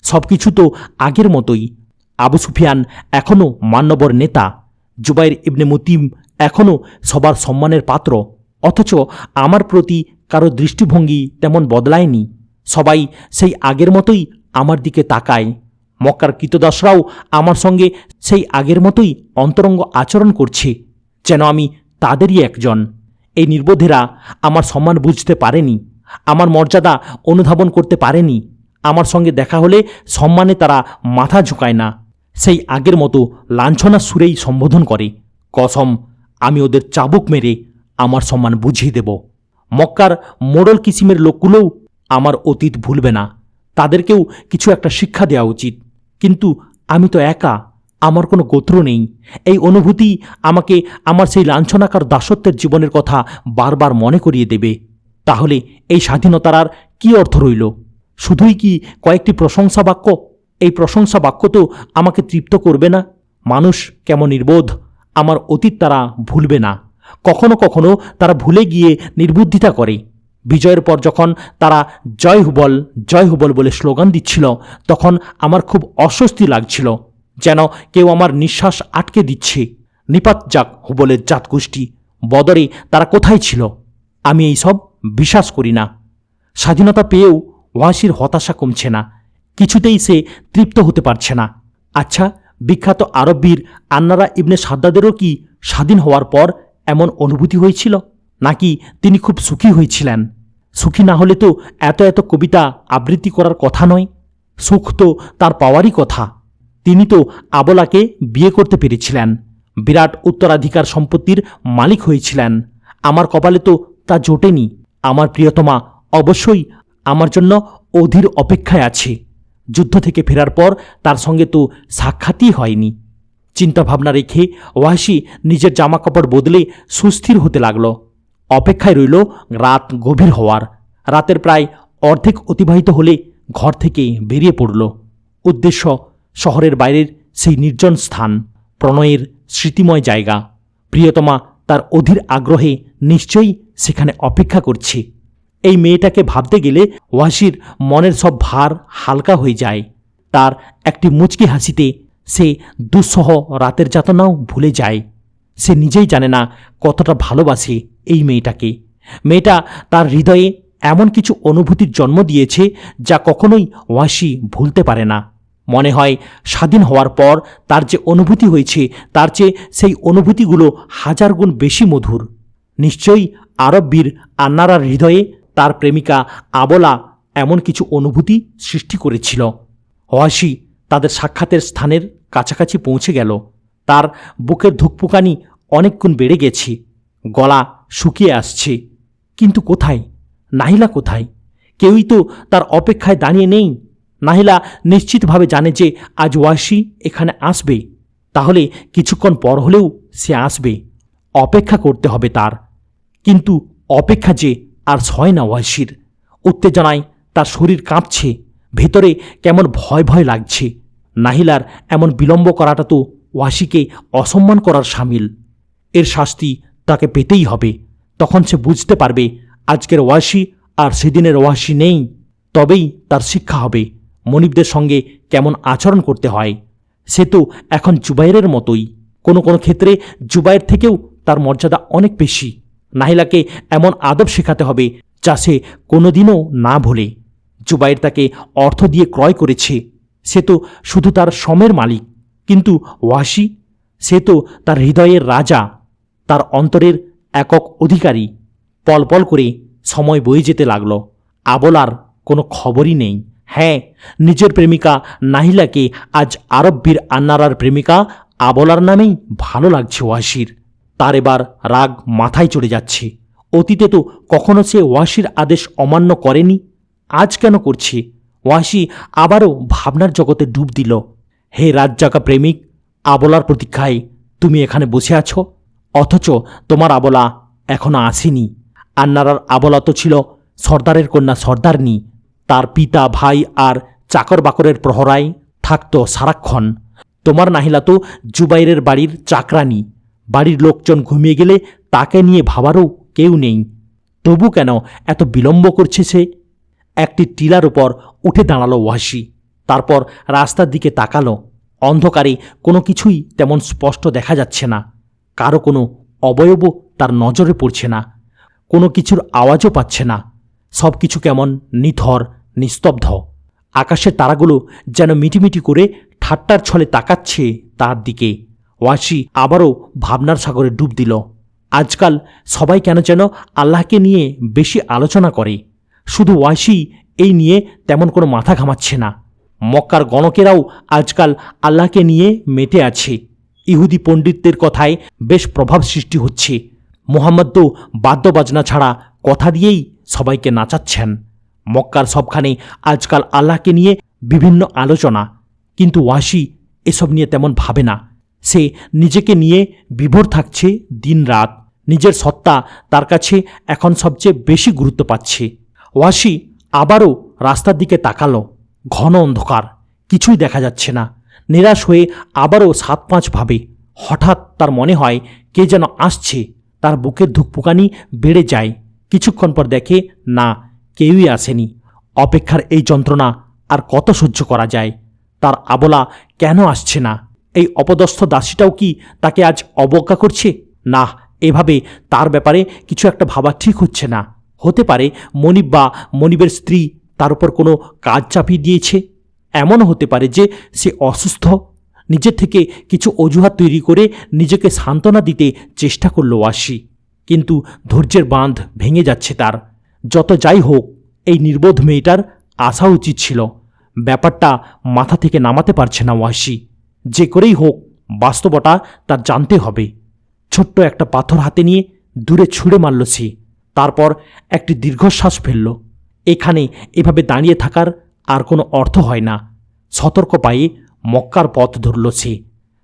সব কিছু তো আগের মতোই। আবু সুফিয়ান এখনও মান্যবর নেতা, জুবাইর ইবনে মুতিম এখনও সবার সম্মানের পাত্র। অথচ আমার প্রতি কারো দৃষ্টিভঙ্গি তেমন বদলায়নি। সবাই সেই আগের মতোই আমার দিকে তাকায়। মক্কার কৃতদাসরাও আমার সঙ্গে সেই আগের মতোই অন্তরঙ্গ আচরণ করছে, যেন আমি তাদেরই একজন। এই নির্বোধেরা আমার সম্মান বুঝতে পারেনি, আমার মর্যাদা অনুধাবন করতে পারেনি। আমার সঙ্গে দেখা হলে সম্মানে তারা মাথা ঝুঁকায় না, সেই আগের মতো লাঞ্ছনা সুরেই সম্বোধন করে। কসম, আমি ওদের চাবুক মেরে আমার সম্মান বুঝিয়ে দেব। মক্কার মোড়ল কিসিমের লোকগুলোও আমার অতীত ভুলবে না। তাদেরকেও কিছু একটা শিক্ষা দেওয়া উচিত। কিন্তু আমি তো একা, আমার কোনো গোত্র নেই। এই অনুভূতি আমাকে আমার সেই লাঞ্ছনাকার দাসত্বের জীবনের কথা বারবার মনে করিয়ে দেবে। তাহলে এই স্বাধীনতার আর কী অর্থ রইল? শুধুই কি কয়েকটি প্রশংসা বাক্য? এই প্রশংসা বাক্য তো আমাকে তৃপ্ত করবে না। মানুষ কেমন নির্বোধ, আমার অতীত তারা ভুলবে না। কখনো কখনো তারা ভুলে গিয়ে নির্বুদ্ধিতা করে। বিজয়ের পর যখন তারা জয় হুবল বলে স্লোগান দিচ্ছিল, তখন আমার খুব অস্বস্তি লাগছিল, যেন কেউ আমার নিঃশ্বাস আটকে দিচ্ছে। নিপাত যাক হুবলের জাতগোষ্ঠী, বদরে তারা কোথায় ছিল? আমি এইসব বিশ্বাস করি না। স্বাধীনতা পেয়েও ওয়াসির হতাশা কমছে না, কিছুতেই সে তৃপ্ত হতে পারছে না। আচ্ছা, বিখ্যাত আরব বীর আন্নারা ইবনে সাদ্দাদেরও কি স্বাধীন হওয়ার পর এমন অনুভূতি হয়েছিল, নাকি তিনি খুব সুখী হয়েছিলেন? সুখী না হলে তো এত এত কবিতা আবৃত্তি করার কথা নয়। সুখ তো তার পাওয়ারই কথা। তিনি তো আবলাকে বিয়ে করতে পেরেছিলেন, বিরাট উত্তরাধিকার সম্পত্তির মালিক হয়েছিলেন। আমার কপালে তো তা জোটেনি। আমার প্রিয়তমা অবশ্যই আমার জন্য অধীর অপেক্ষায় আছে। যুদ্ধ থেকে ফেরার পর তার সঙ্গে তো সাক্ষাৎই হয়নি। চিন্তাভাবনা রেখে ওয়াসি নিজের জামাকাপড় বদলে সুস্থির হতে লাগল। অপেক্ষায় রইল রাত গভীর হওয়ার। রাতের প্রায় অর্ধেক অতিবাহিত হলে ঘর থেকে বেরিয়ে পড়ল। উদ্দেশ্য শহরের বাইরের সেই নির্জন স্থান, প্রণয়ের স্মৃতিময় জায়গা। প্রিয়তমা তার অধীর আগ্রহে নিশ্চয়ই সেখানে অপেক্ষা করছে। এই মেয়েটাকে ভাবতে গেলে ওয়াসির মনের সব ভার হালকা হয়ে যায়। তার একটি মুচকি হাসিতে সে দুঃসহ রাতের যাতনাও ভুলে যায়। সে নিজেই জানে না কতটা ভালোবাসে এই মেয়েটাকে। মেয়েটা তার হৃদয়ে এমন কিছু অনুভূতির জন্ম দিয়েছে যা কখনোই ওয়াসি ভুলতে পারে না। মনে হয় স্বাধীন হওয়ার পর তার যে অনুভূতি হয়েছে, তার চেয়ে সেই অনুভূতিগুলো হাজার গুণ বেশি মধুর। নিশ্চয়ই আরব বীর আন্নারার হৃদয়ে তার প্রেমিকা আবলা এমন কিছু অনুভূতি সৃষ্টি করেছিল। ওয়াসি তাদের সাক্ষাতের স্থানের কাছাকাছি পৌঁছে গেল। তার বুকের ধুকপুকানি অনেক গুণ বেড়ে গেছে, গলা শুকিয়ে আসছে। কিন্তু কোথায় নাহিলা? কোথায়? কেউই তো তার অপেক্ষায় দাঁড়িয়ে নেই। নাহিলা নিশ্চিতভাবে জানে যে আজ ওয়াসি এখানে আসবে। তাহলে কিছুক্ষণ পর হলেও সে আসবে। অপেক্ষা করতে হবে তার। কিন্তু অপেক্ষা যে আর সয় না ওয়াসির। উত্তেজনায় তার শরীর কাঁপছে, ভেতরে কেমন ভয় ভয় লাগছে। নাহিলার এমন বিলম্ব করাটা তো ওয়াসিকে অসম্মান করার শামিল। এর শাস্তি তাকে পেতেই হবে। তখন সে বুঝতে পারবে আজকের ওয়াসি আর সেদিনের ওয়াসি নেই। তবেই তার শিক্ষা হবে মনিবদের সঙ্গে কেমন আচরণ করতে হয়। সে তো এখন জুবাইরের মতোই, কোনো কোনো ক্ষেত্রে জুবাইর থেকেও তার মর্যাদা অনেক বেশি। নাহিলাকে এমন আদব শেখাতে হবে যা সে কোনোদিনও না ভোলে। জুবাইর তাকে অর্থ দিয়ে ক্রয় করেছে, সে তো শুধু তার শ্রমের মালিক। কিন্তু ওয়াসি, সে তো তার হৃদয়ের রাজা, তার অন্তরের একক অধিকারী। পল পল করে সময় বয়ে যেতে লাগল। আবলার কোনো খবরই নেই। হ্যাঁ, নিজের প্রেমিকা নাহিলাকে আজ আরব বীর আন্নারার প্রেমিকা আবলার নামেই ভালো লাগছে ওয়াসির। তার এবার রাগ মাথায় চড়ে যাচ্ছে। অতীতে তো কখনো সে ওয়াসির আদেশ অমান্য করেনি, আজ কেন করছে? ওয়াসি আবারও ভাবনার জগতে ডুব দিল। হে রাতজাগা প্রেমিক, আবলার প্রতীক্ষায় তুমি এখানে বসে আছো, অথচ তোমার আবলা এখনো আসেনি। আন্নারার আবলা তো ছিল সর্দারের কন্যা সর্দারনি। তার পিতা, ভাই আর চাকর বাকরের প্রহরায় থাকত সারাক্ষণ। তোমার নাহিলা তো জুবাইরের বাড়ির চাকরানি। বাড়ির লোকজন ঘুমিয়ে গেলে তাকে নিয়ে ভাবারও কেউ নেই। তবু কেন এত বিলম্ব করছে সে? একটি টিলার উপর উঠে দাঁড়ালো ওয়াসি। তারপর রাস্তার দিকে তাকালো। অন্ধকারে কোনো কিছুই তেমন স্পষ্ট দেখা যাচ্ছে না। কারো কোনো অবয়বও তার নজরে পড়ছে না। কোনো কিছুর আওয়াজও পাচ্ছে না। সব কিছু কেমন নিথর, নিস্তব্ধ। আকাশের তারাগুলো যেন মিটিমিটি করে ঠাট্টার ছলে তাকাচ্ছে তার দিকে। ওয়াসি আবারও ভাবনার সাগরে ডুব দিল। আজকাল সবাই কেন যেন আল্লাহকে নিয়ে বেশি আলোচনা করে। শুধু ওয়াসি এই নিয়ে তেমন কোনো মাথা ঘামাচ্ছে না। মক্কার গণকেরাও আজকাল আল্লাহকে নিয়ে মেতে আছে। ইহুদি পণ্ডিতদের কথায় বেশ প্রভাব সৃষ্টি হচ্ছে। মুহাম্মদ তো বাদ্যবাজনা ছাড়া কথা দিয়েই সবাইকে নাচাচ্ছেন। মক্কার সবখানে আজকাল আল্লাহকে নিয়ে বিভিন্ন আলোচনা। কিন্তু ওয়াসি এসব নিয়ে তেমন ভাবে না। সে নিজেকে নিয়ে বিভোর থাকছে দিন রাত। নিজের সত্তা তার কাছে এখন সবচেয়ে বেশি গুরুত্ব পাচ্ছে। ওয়াসি আবারও রাস্তার দিকে তাকালো। ঘন অন্ধকার, কিছুই দেখা যাচ্ছে না। নিরাশ হয়ে আবারও ৭-৫ ভাবে। হঠাৎ তার মনে হয় কে যেন আসছে। তার বুকের ধুকপুকানি বেড়ে যায়। কিছুক্ষণ পর দেখে না, কেউই আসেনি। অপেক্ষার এই যন্ত্রণা আর কত সহ্য করা যায়? তার আবলা কেন আসছে না? এই অপদস্থ দাসীটাও কি তাকে আজ অবজ্ঞা করছে? না, এভাবে তার ব্যাপারে কিছু একটা ভাবা ঠিক হচ্ছে না। হতে পারে মনিব বা মনিবের স্ত্রী তার উপর কোনো কাজ চাপিয়ে দিয়েছে। এমনও হতে পারে যে সে অসুস্থ। নিজের থেকে কিছু অজুহাত তৈরি করে নিজেকে সান্ত্বনা দিতে চেষ্টা করল ওয়াসি, কিন্তু ধৈর্যের বাঁধ ভেঙে যাচ্ছে তার। যত যাই হোক, এই নির্বোধ মেয়েটার আসা উচিত ছিল। ব্যাপারটা মাথা থেকে নামাতে পারছে না ওয়াসি। যে করেই হোক বাস্তবতা তার জানতে হবে। ছোট্ট একটা পাথর হাতে নিয়ে দূরে ছুঁড়ে মারল সে। তারপর একটি দীর্ঘশ্বাস ফেলল। এখানে এভাবে দাঁড়িয়ে থাকার আর কোনো অর্থ হয় না। সতর্ক পায়ে মক্কার পথ ধরল সে।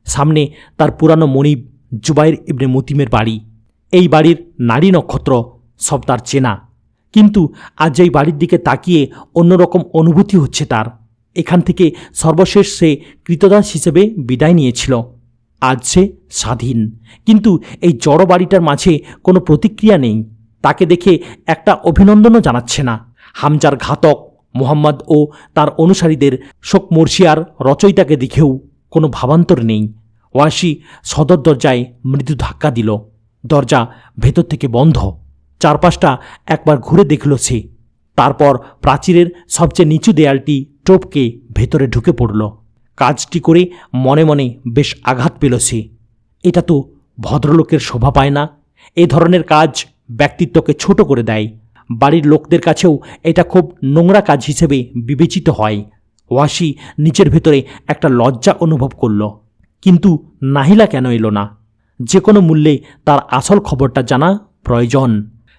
সামনে তার পুরানো মনিব জুবাইর ইবনে মুতিমের বাড়ি। এই বাড়ির নারী নক্ষত্র সব তার চেনা, কিন্তু আজ এই বাড়ির দিকে তাকিয়ে অন্যরকম অনুভূতি হচ্ছে তার। এখান থেকে সর্বশেষ সে কৃতদাস হিসেবে বিদায় নিয়েছিল। আজ সে স্বাধীন, কিন্তু এই জড় বাড়িটার মাঝে কোনো প্রতিক্রিয়া নেই। তাকে দেখে একটা অভিনন্দনও জানাচ্ছে না। হামজার ঘাতক মুহাম্মদ ও তার অনুসারীদের শোক মর্শিয়ার রচয়িতাকে দেখেও কোনো ভাবান্তর নেই। ওয়াসি সদর দরজায় মৃদু ধাক্কা দিল। দরজা ভেতর থেকে বন্ধ। চারপাশটা একবার ঘুরে দেখল সে। তারপর প্রাচীরের সবচেয়ে নিচু দেয়ালটি টপকে ভেতরে ঢুকে পড়ল। কাজটি করে মনে মনে বেশ আঘাত পেল সে। এটা তো ভদ্রলোকের শোভা পায় না। এ ধরনের কাজ ব্যক্তিত্বকে ছোট করে দেয়। বাড়ির লোকদের কাছেও এটা খুব নোংরা কাজ হিসেবে বিবেচিত হয়। ওয়াসি নিচের ভেতরে একটা লজ্জা অনুভব করল। কিন্তু নাহিলা কেন এলো না? যে কোনো মূল্যে তার আসল খবরটা জানা প্রয়োজন।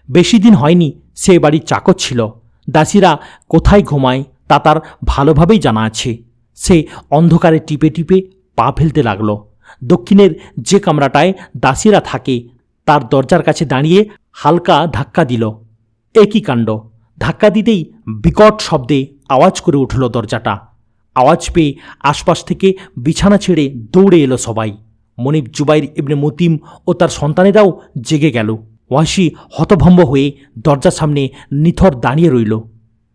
বেশি দিন হয়নি সে বাড়ির চাকর ছিল। দাসীরা কোথায় ঘুমায় তা তার ভালোভাবেই জানা আছে। সে অন্ধকারে টিপে টিপে পা ফেলতে লাগল। দক্ষিণের যে কামরাটায় দাসীরা থাকে তার দরজার কাছে দাঁড়িয়ে হালকা ধাক্কা দিল। একই কাণ্ড! ধাক্কা দিতেই বিকট শব্দে আওয়াজ করে উঠল দরজাটা। আওয়াজ পেয়ে আশপাশ থেকে বিছানা ছেড়ে দৌড়ে এলো সবাই। মনিব জুবাইর ইবনে মুতিম ও তার সন্তানেরাও জেগে গেল। ওয়াসি হতভম্ব হয়ে দরজার সামনে নিথর দাঁড়িয়ে রইল।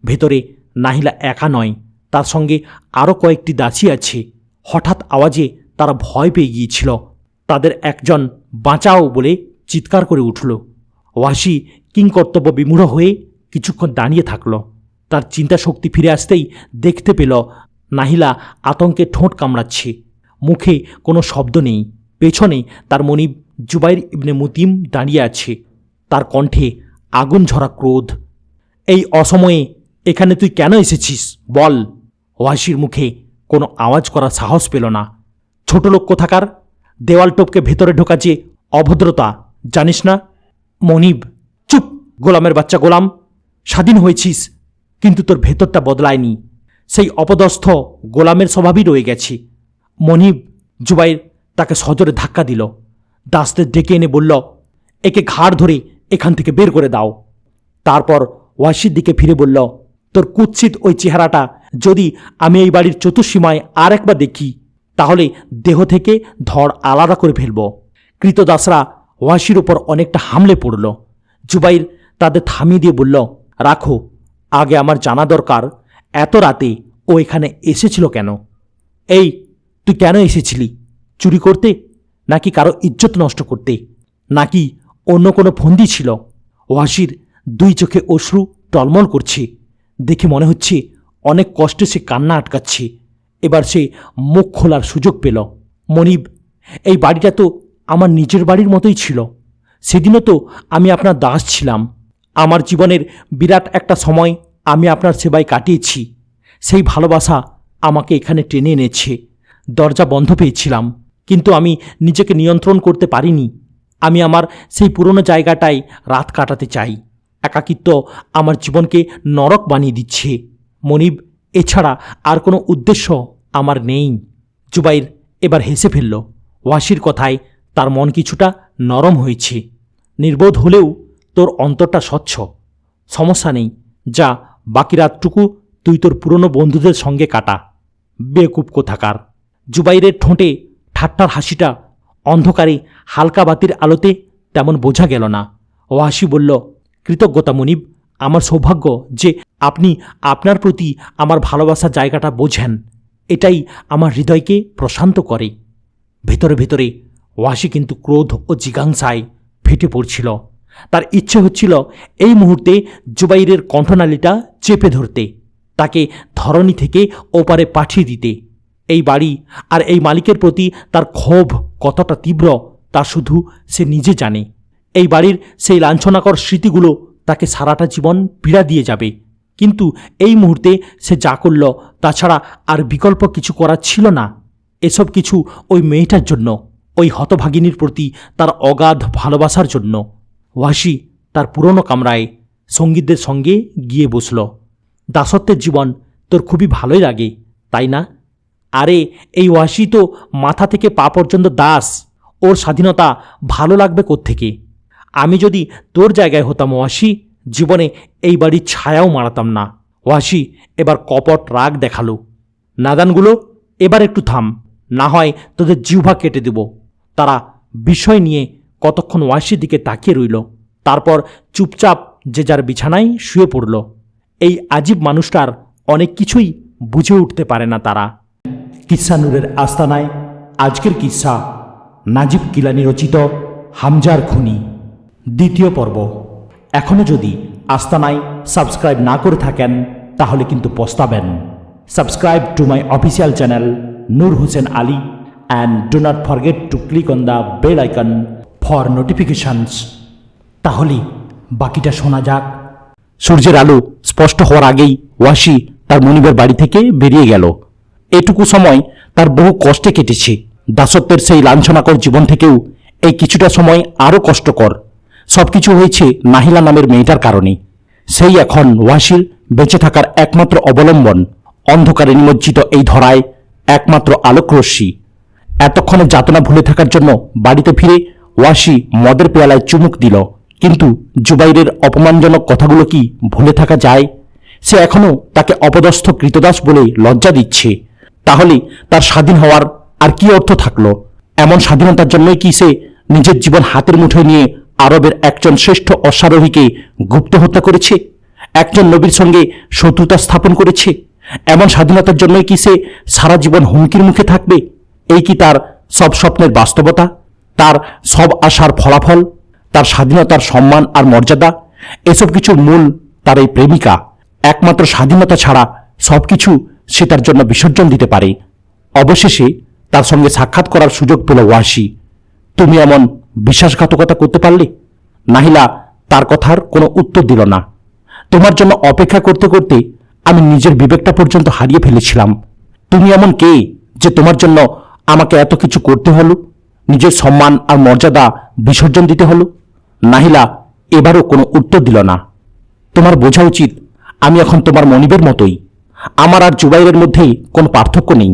ভেতরে নাহিলা একা নয়, তার সঙ্গে আরও কয়েকটি দাসী আছে। হঠাৎ আওয়াজে তারা ভয় পেয়ে গিয়েছিল। তাদের একজন বাঁচাও বলে চিৎকার করে উঠল। ওয়াসি কিংকর্তব্য বিমূঢ় হয়ে কিছুক্ষণ দাঁড়িয়ে থাকল। তার চিন্তা শক্তি ফিরে আসতেই দেখতে পেল নাহিলা আতঙ্কে ঠোঁট কামড়াচ্ছে। মুখে কোনো শব্দ নেই। পেছনে তার মনিব জুবাইর ইবনে মুতিম দাঁড়িয়ে আছে। তার কণ্ঠে আগুন ঝরা ক্রোধ। এই অসময়ে এখানে তুই কেন এসেছিস বল? ওয়াসির মুখে কোনো আওয়াজ করার সাহস পেল না। ছোট লোক কোথাকার! দেওয়াল টপকে ভেতরে ঢোকা যে অভদ্রতা, জানিস না? মনিব! চুপ! গোলামের বাচ্চা গোলাম! স্বাধীন হয়েছিস, কিন্তু তোর ভেতরটা বদলায়নি। সেই অপদস্থ গোলামের স্বভাবই রয়ে গেছে। মনিব! জুবাইর তাকে সজোরে ধাক্কা দিল। দাসদের ডেকে এনে বলল, একে ঘাড় ধরে এখান থেকে বের করে দাও। তারপর ওয়াসির দিকে ফিরে বলল, তোর কুৎসিত ওই চেহারাটা যদি আমি এই বাড়ির চতুর্সীমায় আর একবার দেখি, তাহলে দেহ থেকে ধড় আলাদা করে ফেলব। কৃতদাসরা ওয়াসির ওপর অনেকটা হামলে পড়ল। জুবাইর তাদের থামিয়ে দিয়ে বলল, রাখো, আগে আমার জানা দরকার এত রাতে ও এখানে এসেছিল কেন? এই, তুই কেন এসেছিলি? চুরি করতে, নাকি কারো ইজ্জত নষ্ট করতে, নাকি অন্য কোনো ফন্দি ছিল? ওয়াসির দুই চোখে অশ্রু টলমল করছে। দেখে মনে হচ্ছে অনেক কষ্টে সে কান্না আটকাচ্ছে। এবার সে মুখ খোলার সুযোগ পেল। মনিব, এই বাড়িটা তো আমার নিজের বাড়ির মতোই ছিল। সেদিনও তো আমি আপনার দাস ছিলাম। আমার জীবনের বিরাট একটা সময় আমি আপনার সেবায় কাটিয়েছি। সেই ভালোবাসা আমাকে এখানে টেনে এনেছে। দরজা বন্ধ পেয়েছিলাম, কিন্তু আমি নিজেকে নিয়ন্ত্রণ করতে পারিনি। আমি আমার সেই পুরনো জায়গাটায় রাত কাটাতে চাই। একাকিত্ব আমার জীবনকে নরক বানিয়ে দিচ্ছে। মনিব, এছাড়া আর কোনো উদ্দেশ্য আমার নেই। জুবাইর এবার হেসে ফেলল। ওয়াসির কথায় তার মন কিছুটা নরম হয়েছে। নির্বোধ হলেও তোর অন্তরটা স্বচ্ছ। সমস্যা নেই, যা বাকি রাতটুকু তুই তোর পুরনো বন্ধুদের সঙ্গে কাটা। বেকুব কোথাকার। জুবাইরের ঠোঁটে ঠাট্টার হাসিটা অন্ধকারে হালকা বাতির আলোতে তেমন বোঝা গেল না। ওয়াসি বলল, কৃতজ্ঞতা মুনিব, আমার সৌভাগ্য যে আপনি আপনার প্রতি আমার ভালোবাসার জায়গাটা বোঝেন। এটাই আমার হৃদয়কে প্রশান্ত করে। ভেতরে ভেতরে ওয়াসি কিন্তু ক্রোধ ও জিজ্ঞাসায় ফেটে পড়ছিল। তার ইচ্ছে হচ্ছিল এই মুহূর্তে জুবাইরের কণ্ঠনালীটা চেপে ধরতে, তাকে ধরণী থেকে ওপারে পাঠিয়ে দিতে। এই বাড়ি আর এই মালিকের প্রতি তার ক্ষোভ কতটা তীব্র তা শুধু সে নিজে জানে। এই বাড়ির সেই লাঞ্ছনাকর স্মৃতিগুলো তাকে সারাটা জীবন পীড়া দিয়ে যাবে। কিন্তু এই মুহূর্তে সে যা করল তাছাড়া আর বিকল্প কিছু করার ছিল না। এসব কিছু ওই মেয়েটার জন্য, ওই হতভাগিনীর প্রতি তার অগাধ ভালোবাসার জন্য। ওয়াসি তার পুরনো কামরায় সঙ্গীতদের সঙ্গে গিয়ে বসল। দাসত্বের জীবন তোর খুবই ভালোই লাগে, তাই না? আরে এই ওয়াসি তো মাথা থেকে পা পর্যন্ত দাস, ওর স্বাধীনতা ভালো লাগবে কোত্থেকে? আমি যদি তোর জায়গায় হতাম ওয়াসি, জীবনে এই বাড়ির ছায়াও মারাতাম না। ওয়াসি এবার কপট রাগ দেখালো। নাদানগুলো, এবার একটু থাম, না হয় তোদের জিহ্বা কেটে দেব। তারা বিষয় নিয়ে কতক্ষণ ওয়াসির দিকে তাকিয়ে রইল, তারপর চুপচাপ যে যার বিছানায় শুয়ে পড়ল। এই আজীব মানুষটার অনেক কিছুই বুঝে উঠতে পারে না তারা। কিসা নূরের আস্তানায় আজকের কিসা নাজিব কিলানি রচিত হামজার খুনি, দ্বিতীয় পর্ব। এখনও যদি আস্তানায় সাবস্ক্রাইব না করে থাকেন তাহলে কিন্তু পস্তাবেন। Subscribe to my official channel Noor Hossain Ali and do not forget to click on the bell icon for notifications. তাহলে বাকিটা শোনা যাক। সূর্যের আলো স্পষ্ট হওয়ার আগেই ওয়াসি তার মনিবের বাড়ি থেকে বেরিয়ে গেল। এটুকু সময় তার বহু কষ্টে কেটেছে। দাসত্বের সেই লাঞ্ছনাকর জীবন থেকেও এই কিছুটা সময় আরও কষ্টকর। সবকিছু হয়েছে নাহিলা নামের মেয়েটার কারণে। সেই এখন ওয়াসির বেঁচে থাকার একমাত্র অবলম্বন। অন্ধকারে নিমজ্জিত এই ধরায় একমাত্র আলোকরশ্মি। এতক্ষণে যাতনা ভুলে থাকার জন্য বাড়িতে ফিরে ওয়াসি মদের পেয়ালায় চুমুক দিল। কিন্তু জুবাইরের অপমানজনক কথাগুলো কি ভুলে থাকা যায়? সে এখনও তাকে অপদস্থ কৃতদাস বলে লজ্জা দিচ্ছে। তাহলে তার স্বাধীন হওয়ার আর কি অর্থ থাকলো? এমন স্বাধীনতার জন্যই কি সে নিজের জীবন হাতের মুঠোয় নিয়ে আরবের একজন শ্রেষ্ঠ অশ্বারোহীকে গুপ্ত হত্যা করেছে? একজন নবীর সঙ্গে শত্রুতা স্থাপন করেছে? এমন স্বাধীনতার জন্যই কি সে সারা জীবন হুমকির মুখে থাকবে? এই কি তার সব স্বপ্নের বাস্তবতা? তার সব আশার ফলাফল? তার স্বাধীনতার সম্মান আর মর্যাদা? এসব কিছুর মূল তার এই প্রেমিকা। একমাত্র স্বাধীনতা ছাড়া সবকিছু সে তার জন্য বিসর্জন দিতে পারে। অবশেষে তার সঙ্গে সাক্ষাৎ করার সুযোগ পেল ওয়াসি। তুমি এমন বিশ্বাসঘাতকতা করতে পারলে? নাহিলা তার কথার কোনো উত্তর দিল না। তোমার জন্য অপেক্ষা করতে করতে আমি নিজের বিবেকটা পর্যন্ত হারিয়ে ফেলেছিলাম। তুমি এমন কে যে তোমার জন্য আমাকে এত কিছু করতে হলো? নিজের সম্মান আর মর্যাদা বিসর্জন দিতে হলো? নাহিলা এবারও কোনো উত্তর দিল না। তোমার বোঝা উচিত আমি এখন তোমার মনিবের মতোই। আমার আর জুবাইরের মধ্যে কোনো পার্থক্য নেই।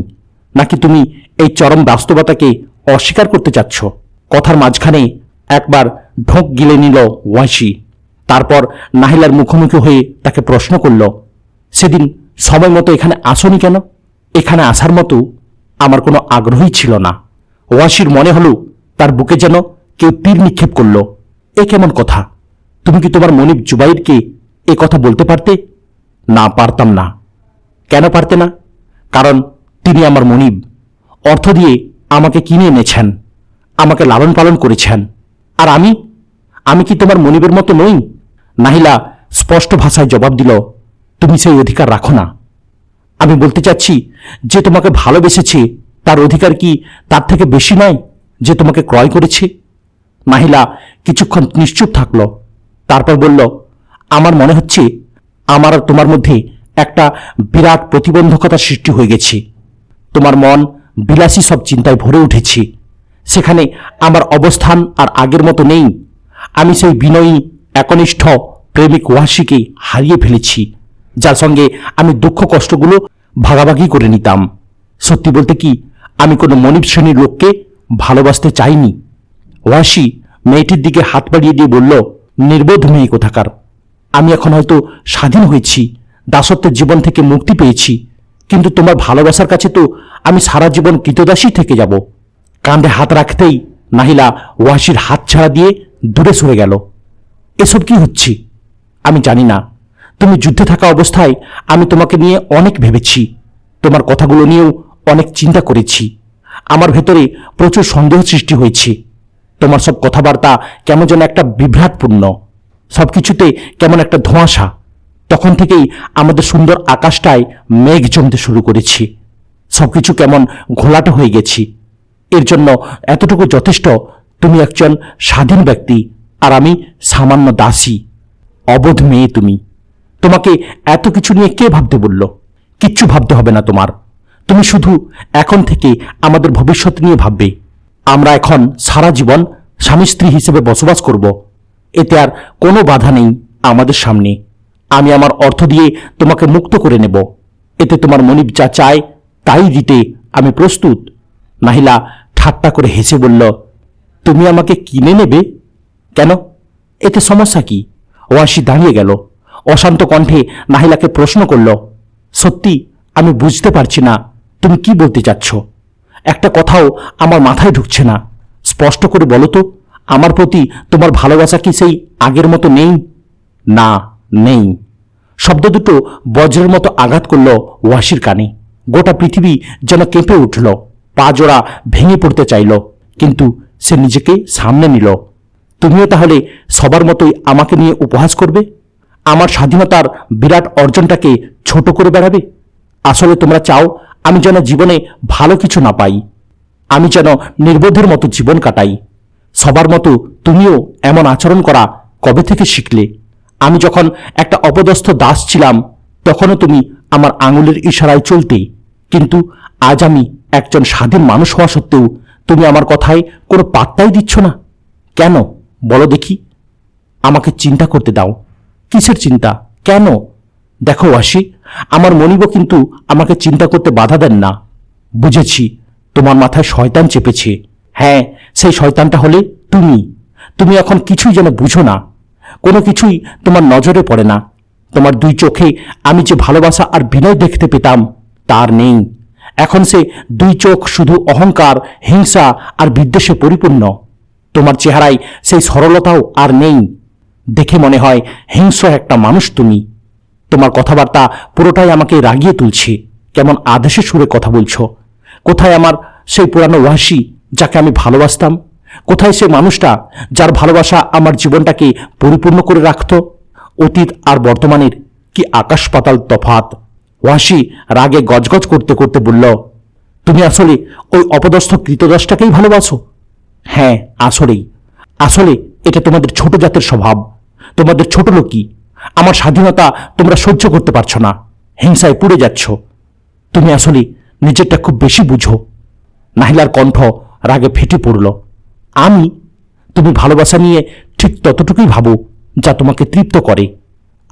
নাকি তুমি এই চরম বাস্তবতাকে অস্বীকার করতে চাচ্ছ? কথার মাঝখানে একবার ঢোক গিলে নিল ওয়াসি। তারপর নাহিলার মুখোমুখি হয়ে তাকে প্রশ্ন করল, সেদিন সময় মতো এখানে আসনি কেন? এখানে আসার মতো আমার কোনো আগ্রহই ছিল না। ওয়াসির মনে হলো তার বুকে যেন কেউ তীর নিক্ষেপ করল। এ কেমন কথা? তুমি কি তোমার মনিব জুবাইরকে এ কথা বলতে পারতে? না, পারতাম না। কেন পারতে না? কারণ তিনি আমার মনিব। অর্থ দিয়ে আমাকে কিনে এনেছেন, আমাকে লালন পালন করেছেন। আর আমি কি তোমার মনিবের মতো নই? নাহিলা স্পষ্ট ভাষায় জবাব দিল, তুমি সেই অধিকার রাখো না। আমি বলতে চাচ্ছি, যে তোমাকে ভালোবেসেছে তার অধিকার কি তার থেকে বেশি নয় যে তোমাকে ক্রয় করেছে? নাহিলা কিছুক্ষণ নিশ্চুপ থাকল, তারপর বলল, আমার মনে হচ্ছে আমার আর তোমার মধ্যে একটা বিরাট প্রতিবন্ধকতার সৃষ্টি হয়ে গেছে। তোমার মন বিলাসী সব চিন্তায় ভরে উঠেছে। সেখানে আমার অবস্থান আর আগের মতো নেই। আমি সেই বিনয়ী একনিষ্ঠ প্রেমিক ওয়াসিকে হারিয়ে ফেলেছি, যার সঙ্গে আমি দুঃখ কষ্টগুলো ভাগাভাগি করে নিতাম। সত্যি বলতে কি, আমি কোনো মনিব শ্রেণীর লোককে ভালোবাসতে চাইনি। ওয়াসি মেয়েটির দিকে হাত বাড়িয়ে দিয়ে বলল, নির্বোধ মেয়ে কোথাকার। আমি এখন হয়তো স্বাধীন হয়েছি, দাসত্বের জীবন থেকে মুক্তি পেয়েছি, কিন্তু তোমার ভালোবাসার কাছে তো আমি সারা জীবন কৃতদাসী থেকে যাব। কাঁধে হাত রাখতেই নাহিলা ওয়াসির হাত ছাড়া দিয়ে দূরে সরে গেল। এসব কি হচ্ছে? আমি জানি না। তুমি যুদ্ধে থাকা অবস্থায় আমি তোমাকে নিয়ে অনেক ভেবেছি, তোমার কথাগুলো নিয়েও অনেক চিন্তা করেছি। আমার ভেতরে প্রচুর সন্দেহ সৃষ্টি হয়েছে। তোমার সব কথাবার্তা কেমন যেন একটা বিভ্রাটপূর্ণ, সবকিছুতে কেমন একটা ধোঁয়াশা। তখন থেকেই আমাদের সুন্দর আকাশটায় মেঘ জমতে শুরু করেছি। সবকিছু কেমন ঘোলাটে হয়ে গেছি। এর জন্য এতটুকু যথেষ্ট, তুমি একজন স্বাধীন ব্যক্তি আর আমি সামান্য দাসী, অবোধ মেয়ে। তোমাকে এত কিছু নিয়ে কে ভাবতে বলল? কিচ্ছু ভাবতে হবে না তোমার। তুমি শুধু এখন থেকে আমাদের ভবিষ্যৎ নিয়ে ভাববে। আমরা এখন সারা জীবন স্বামী স্ত্রী হিসেবে বসবাস করব। এতে আর কোনো বাধা নেই আমাদের সামনে। আমি আমার অর্থ দিয়ে তোমাকে মুক্ত করে নেব। এতে তোমার মনিব যা চায় তাই দিতে আমি প্রস্তুত। নাহিলা ঠাট্টা করে হেসে বলল, তুমি আমাকে কিনে নেবে? কেন? এতে সমস্যা কি? ওয়াসি দাঁড়িয়ে গেল। অশান্ত কণ্ঠে নাহিলাকে প্রশ্ন করল, সত্যি আমি বুঝতে পারছি না তুমি কি বলতে চাচ্ছ। একটা কথাও আমার মাথায় ঢুকছে না। স্পষ্ট করে বলো তো, আমার প্রতি তোমার ভালোবাসা কি সেই আগের মতো নেই? না, নেই। শব্দ দুটো বজ্রের মতো আঘাত করল ওয়াসির কানে। গোটা পৃথিবী যেন কেঁপে উঠল। পা জোড়া ভেঙে পড়তে চাইল, কিন্তু সে নিজেকে সামনে নিল। তুমিও তাহলে সবার মতোই আমাকে নিয়ে উপহাস করবে? আমার স্বাধীনতার বিরাট অর্জনটাকে ছোট করে বেড়াবে? আসলে তোমরা চাও আমি যেন জীবনে ভালো কিছু না পাই, আমি যেন নির্বোধের মতো জীবন কাটাই। সবার মতো তুমিও এমন আচরণ করা কবে থেকে শিখলে? আমি যখন একটা অপদস্থ দাস ছিলাম তখনও তুমি আমার আঙুলের ইশারায় চলতে, কিন্তু আজ আমি একজন স্বাধীন মানুষ হওয়া সত্ত্বেও তুমি আমার কথায় কোনো পাত্তাই দিচ্ছ না। কেন বলো দেখি? আমাকে চিন্তা করতে দাও। কিসের চিন্তা? কেন? দেখো ওয়াসি, আমার মনিব কিন্তু আমাকে চিন্তা করতে বাধা দেন না। বুঝেছি, তোমার মাথায় শয়তান চেপেছে। হ্যাঁ, সেই শয়তানটা হলে তুমি। তুমি এখন কিছুই যেন বুঝো না, কোনো কিছুই তোমার নজরে পড়ে না। তোমার দুই চোখে আমি যে ভালোবাসা আর বিনয় দেখতে পেতাম তার নেই। এখন সে দুই চোখ শুধু অহংকার, হিংসা আর বিদ্বেষে পরিপূর্ণ। তোমার চেহারায় সেই সরলতাও আর নেই। দেখে মনে হয় হিংস্র একটা মানুষ তুমি। তোমার কথাবার্তা পুরোটাই আমাকে রাগিয়ে তুলছে। কেমন আদেশে সুরে কথা বলছো। কোথায় আমার সেই পুরানো ওয়াসি যাকে আমি ভালোবাসতাম? কোথায় সে মানুষটা যার ভালোবাসা আমার জীবনটাকে পরিপূর্ণ করে রাখত? অতীত আর বর্তমানের কি আকাশ পাতাল তফাত। ওয়াসি রাগে গজগজ করতে করতে বলল, তুমি আসলে ওই অপদস্থ কৃতদাসটাকেই ভালোবাসো? হ্যাঁ, আসলেই। আসলে এটা তোমাদের ছোট জাতের স্বভাব, তোমাদের ছোট লোকই। আমার স্বাধীনতা তোমরা সহ্য করতে পারছো না, হিংসায় পুড়ে যাচ্ছ। তুমি আসলে নিজেরটা খুব বেশি বুঝো। নাহিলার কণ্ঠ রাগে ফেটে পড়ল। আমি? তুমি ভালোবাসা নিয়ে ঠিক ততটুকুই ভাবো যা তোমাকে তৃপ্ত করে।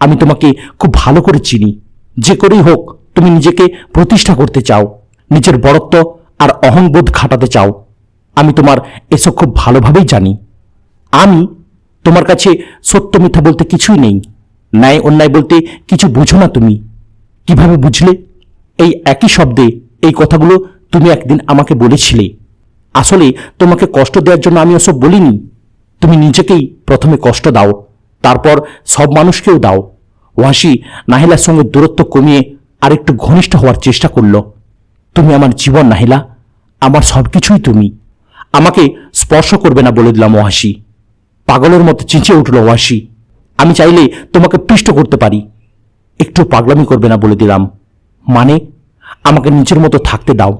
আমি তোমাকে খুব ভালো করে চিনি। যে করেই হোক তুমি নিজেকে প্রতিষ্ঠা করতে চাও, নিজের বড়ত্ব আর অহংবোধ খাটাতে চাও। আমি তোমার এসব খুব ভালোভাবেই জানি। আমি? তোমার কাছে সত্য মিথ্যা বলতে কিছুই নেই, ন্যায় অন্যায় বলতে কিছু বুঝো না তুমি। কিভাবে বুঝলে? এই একই শব্দে এই কথাগুলো তুমি একদিন আমাকে বলেছিলে। আসলে তোমাকে কষ্ট দেওয়ার জন্য আমি ওসব বলিনি। তুমি নিজেকেই প্রথমে কষ্ট দাও, তারপর সব মানুষকেও দাও। ওয়াসি নাহিলার সঙ্গে দূরত্ব কমিয়ে আরেকটু ঘনিষ্ঠ হওয়ার চেষ্টা করল। তুমি আমার জীবন নাহিলা, আমার সবকিছুই তুমি। আমাকে স্পর্শ করবে না বলে দিলাম ওয়াসি। পাগলের মতো চেঁচিয়ে উঠল ওয়াসি। আমি চাইলে তোমাকে পিষ্ট করতে পারি, একটু পাগলামি করবে না বলে দিলাম। মানে? আমাকে নিজের মতো থাকতে দাও।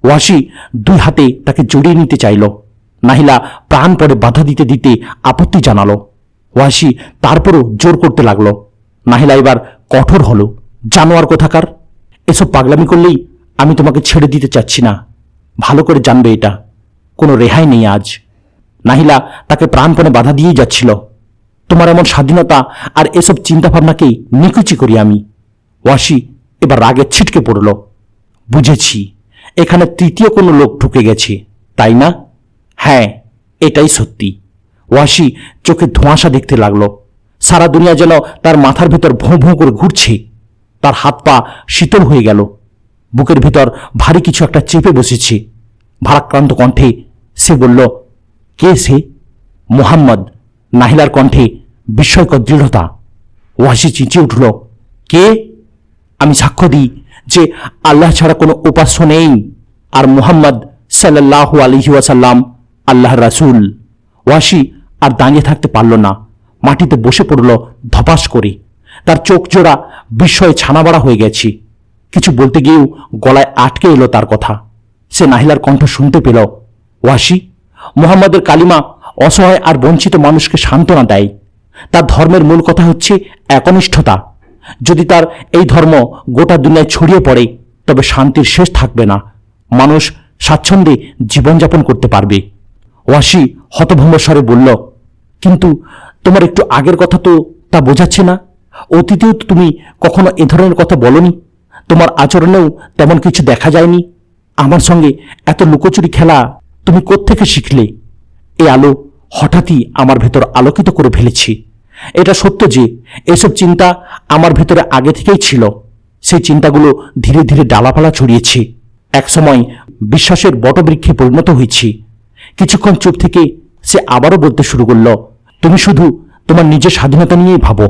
ওয়াসি দুই হাতে তাকে জড়িয়ে নিতে চাইল। নাহিলা প্রাণপণে বাধা দিতে দিতে আপত্তি জানালো। ওয়াসি তারপরও জোর করতে লাগলো। নাহিলা এবার কঠোর হলো। জানোয়ার কোথাকার, এসব পাগলামি করলেই আমি তোমাকে ছেড়ে দিতে চাচ্ছি না। ভালো করে জানবে এটা, কোনো রেহাই নেই আজ। নাহিলা তাকে প্রাণপণে বাধা দিয়েই যাচ্ছিল। তোমার এমন স্বাধীনতা আর এসব চিন্তাভাবনাকেই নিকুচি করি আমি। ওয়াসি এবার রাগে ছিটকে পড়ল। বুঝেছি, এখানে তৃতীয় কোনো লোক ঢুকে গেছে, তাই না? হ্যাঁ, এটাই সত্যি। ওয়াসি চোখে ধোঁয়াশা দেখতে লাগলো। সারা দুনিয়া যেন তার মাথার ভেতর ভোঁ ভোঁ করে ঘুরছে। তার হাত পা শীতল হয়ে গেল। বুকের ভিতর ভারী কিছু একটা চেপে বসেছে। ভারাক্রান্ত কণ্ঠে সে বলল, কে সে? মুহাম্মদ। নাহিলার কণ্ঠে বিস্ময়কর দৃঢ়তা। ওয়াসি চেঁচিয়ে উঠল, কে? আমি সাক্ষ্য দিই যে আল্লাহ ছাড়া কোনো উপাস্য নেই, আর মুহাম্মদ সাল্লাল্লাহু আলাইহি ওয়াসাল্লাম আল্লাহর রাসূল। ওয়াসি আর দাঁড়িয়ে থাকতে পারল না, মাটিতে বসে পড়ল ধপাস করে। তার চোখ জোড়া বিস্ময়ে ছানাবাড়া হয়ে গেছে। কিছু বলতে গিয়েও গলায় আটকে এলো তার কথা। সে নাহিলার কণ্ঠ শুনতে পেল। ওয়াসি, মুহাম্মদের কালিমা অসহায় আর বঞ্চিত মানুষকে সান্ত্বনা দেয়। তার ধর্মের মূল কথা হচ্ছে একনিষ্ঠতা। যদি তার এই ধর্ম গোটা দুনিয়ায় ছড়িয়ে পড়ে, তবে শান্তির শেষ থাকবে না। মানুষ স্বাচ্ছন্দ্যে জীবনযাপন করতে পারবে। ওয়াসি হতভম্ব স্বরে বলল, কিন্তু তোমার একটু আগের কথা তো তা বোঝাচ্ছে না। অতীতেও তো তুমি কখনো এ ধরনের কথা বলনি। তোমার আচরণেও তেমন কিছু দেখা যায়নি। আমার সঙ্গে এত লুকোচুরি খেলা তুমি কোত্থেকে শিখলে? এ আলো হঠাৎই আমার ভেতর আলোকিত করে ফেলেছি। এটা সত্য যে এসব চিন্তা আমার ভেতরে আগে থেকেই ছিল। সেই চিন্তাগুলো ধীরে ধীরে ডালাপালা ছড়িয়েছে। একসময় বিশ্বাসের বটবৃক্ষে পরিণত হয়েছি। কিছুক্ষণ চুপ থেকে সে আবারও বলতে শুরু করল, তুমি শুধু তোমার নিজের স্বাধীনতা নিয়েই ভাবো।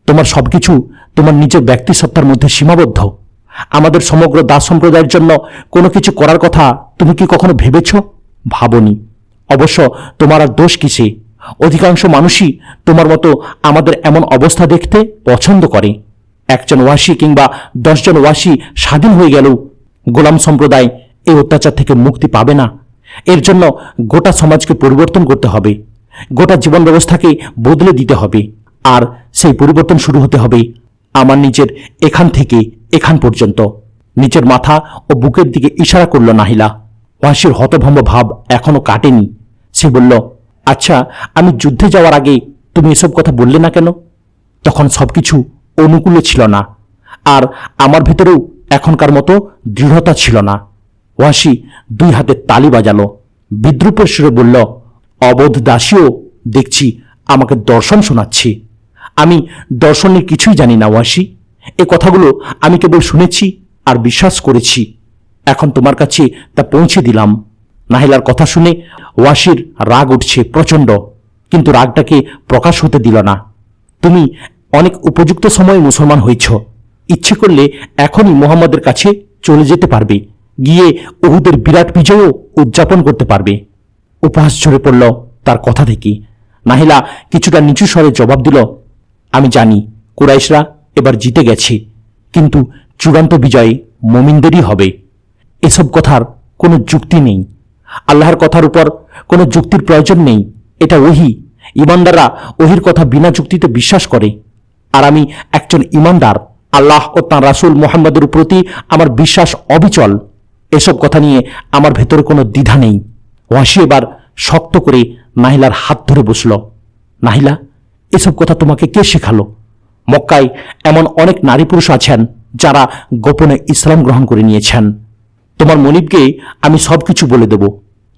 তোমার সবকিছু তোমার নিজের ব্যক্তিসত্তার মধ্যে সীমাবদ্ধ। আমাদের সমগ্র দাস সম্প্রদায়ের জন্য কোনো কিছু করার কথা তুমি কি কখনো ভেবেছ? ভাবনি। অবশ্য তোমার আর দোষ কিসে? অধিকাংশ মানুষই তোমার মতো আমাদের এমন অবস্থা দেখতে পছন্দ করে। একজন ওয়াসি কিংবা 10 জন ওয়াসি স্বাধীন হয়ে গেলেও গোলাম সম্প্রদায় এই অত্যাচার থেকে মুক্তি পাবে না। এর জন্য গোটা সমাজকে পরিবর্তন করতে হবে, গোটা জীবন ব্যবস্থাকে বদলে দিতে হবে। আর সেই পরিবর্তন শুরু হতে হবে আমার নিজের এখান থেকে এখান পর্যন্ত। নিচের মাথা ও বুকের দিকে ইশারা করল নাহিলা। ওয়াসির হতভম্ব ভাব এখনো কাটেনি। সে বলল, আচ্ছা, আমি যুদ্ধে যাওয়ার আগে তুমি এসব কথা বললে না কেন? তখন সবকিছু অনুকূলে ছিল না, আর আমার ভেতরেও এখনকার মতো দৃঢ়তা ছিল না। ওয়াসি 2 হাতে তালি বাজালো, বিদ্রুপের সুরে বলল, অবোধ দাসীও দেখছি আমাকে দর্শন শোনাচ্ছি। আমি দর্শনের কিছুই জানি না ওয়াসি। এ কথাগুলো আমি কেবল শুনেছি আর বিশ্বাস করেছি। এখন তোমার কাছে তা পৌঁছে দিলাম। নাহিলার কথা শুনে ওয়াসির রাগ উঠছে প্রচণ্ড, কিন্তু রাগটাকে প্রকাশ হতে দিল না। তুমি অনেক উপযুক্ত সময়ে মুসলমান হয়েছ। ইচ্ছে করলে এখনই মুহাম্মদের কাছে চলে যেতে পারবে, গিয়ে উহুদের বিরাট বিজয়ও উদযাপন করতে পারবে। উপহাস ঝরে পড়ল তার কথা থেকে। নাহিলা কিছুটা নিচু স্বরে জবাব দিল, আমি জানি কুরাইশরা এবার জিতে গেছে, কিন্তু চূড়ান্ত বিজয় মুমিনদেরই হবে। এসব কথার কোনো যুক্তি নেই। আল্লাহর কথার উপর কোনো যুক্তির প্রয়োজন নেই। এটা ওহী। ইমানদাররা ওহির কথা বিনা যুক্তিতে বিশ্বাস করে। আর আমি একজন ইমানদার। আল্লাহ ও তাঁর রাসূল মুহাম্মদের প্রতি আমার বিশ্বাস অবিচল। এসব কথা নিয়ে আমার ভেতরে কোনো দ্বিধা নেই। ওয়াসি এবার শক্ত করে নাহিলার হাত ধরে বসল। নাহিলা, এসব কথা তোমাকে কে শেখালো? মক্কায় এমন অনেক নারী পুরুষ আছেন যারা গোপনে ইসলাম গ্রহণ করে নিয়েছেন। তোমার মনিবকে আমি সবকিছু বলে দেব।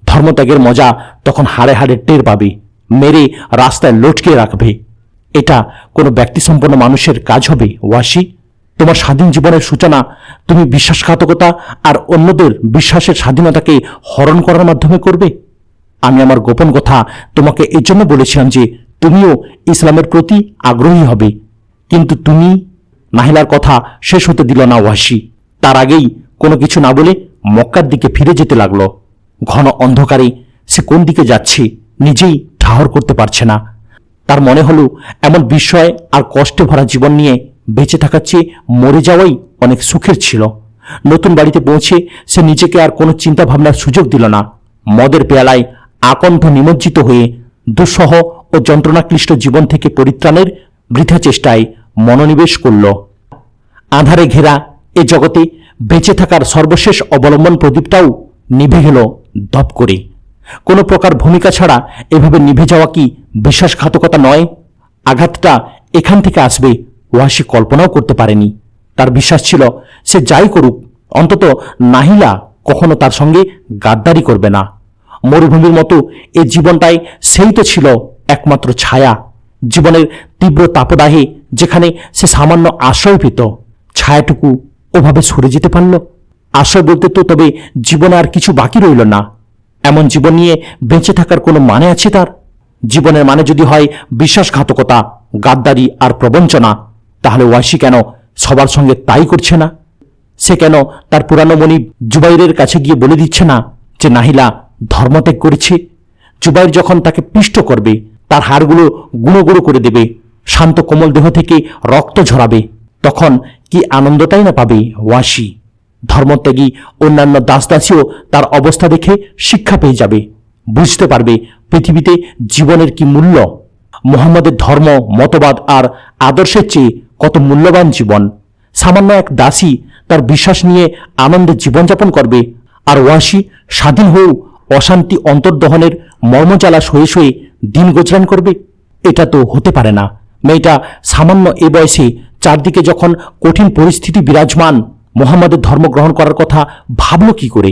ধর্মত্যাগের মজা তখন হাড়ে হাড়ে টের পাবে, মেরে রাস্তায় লটকে রাখবে। এটা কোনো ব্যক্তিসম্পন্ন মানুষের কাজ হবে ওয়াসি? তোমার স্বাধীন জীবনের সূচনা তুমি বিশ্বাসঘাতকতা আর অন্যদের বিশ্বাসের স্বাধীনতাকে হরণ করার মাধ্যমে করবে? আমি আমার গোপন কথা তোমাকে এই জন্য বলেছিলাম যে তুমিও ইসলামের প্রতি আগ্রহী হবে। কিন্তু তুমি। নাহিলার কথা শেষ হতে দিল না ওয়াসি। তার আগেই কোনো কিছু না বলে মক্কার দিকে ফিরে যেতে লাগল। ঘন অন্ধকারে সে কোন দিকে যাচ্ছে নিজেই ঠাহর করতে পারছে না। তার মনে হলো এমন বিস্ময় আর কষ্টে ভরা জীবন নিয়ে বেঁচে থাকার চেয়ে মরে যাওয়াই অনেক সুখের ছিল। নতুন বাড়িতে পৌঁছে সে নিজেকে আর কোনো চিন্তা ভাবনার সুযোগ দিল না। মদের পেয়ালায় আকণ্ঠ নিমজ্জিত হয়ে দুঃসহ ও যন্ত্রণাক্লিষ্ট জীবন থেকে পরিত্রাণের বৃথা চেষ্টায় মনোনিবেশ করল। আঁধারে ঘেরা এ জগতে বেঁচে থাকার সর্বশেষ অবলম্বন প্রদীপটাও নিভে গেল দপ করে। কোনো প্রকার ভূমিকা ছাড়া এভাবে নিভে যাওয়া কি বিশ্বাসঘাতকতা নয়? আঘাতটা এখান থেকে আসবে ওয়াসি কল্পনাও করতে পারেনি। তার বিশ্বাস ছিল সে যাই করুক, অন্তত নাহিলা কখনো তার সঙ্গে গাদ্দারি করবে না। মরুভূমির মতো এ জীবনটাই সেই তো ছিল একমাত্র ছায়া। জীবনের তীব্র তাপদাহে যেখানে সে সামান্য আশ্রয় পেত, ছায়াটুকু ওভাবে সরে যেতে পারল। আশ্রয় বলতে তো তবে জীবনে আর কিছু বাকি রইল না। এমন জীবন নিয়ে বেঁচে থাকার কোনো মানে আছে তার? জীবনের মানে যদি হয় বিশ্বাসঘাতকতা, গাদ্দারি আর প্রবঞ্চনা, তাহলে ওয়াসি কেন সবার সঙ্গে তাই করছে না? সে কেন তার পুরানো মনিব জুবাইরের কাছে গিয়ে বলে দিচ্ছে না যে নাহিলা ধর্মত্যাগ করেছে? জুবাইর যখন তাকে পিষ্ট করবে, তার হাড়গুলো গুঁড়ো গুঁড়ো করে দেবে, শান্ত কোমল দেহ থেকে রক্ত ঝরাবে, তখন কি আনন্দটাই না পাবে ওয়াসি। ধর্মত্যাগী অন্যান্য দাসদাসীও তার অবস্থা দেখে শিক্ষা পেয়ে যাবে, বুঝতে পারবে পৃথিবীতে জীবনের কি মূল্য। মুহাম্মদের ধর্ম, মতবাদ আর আদর্শের চেয়ে কত মূল্যবান জীবন। সামান্য এক দাসী তার বিশ্বাস নিয়ে আনন্দে জীবনযাপন করবে, আর ওয়াসি স্বাধীন হয়েও অশান্তি অন্তর্দহনের মর্মজ্বালা সয়ে সয়ে দিন গোচরান করবে। এটা তো হতে পারে না। মেয়েটা সামান্য এ বয়সে চারদিকে যখন কঠিন পরিস্থিতি বিরাজমান, মুহাম্মদের ধর্ম গ্রহণ করার কথা ভাবল কি করে?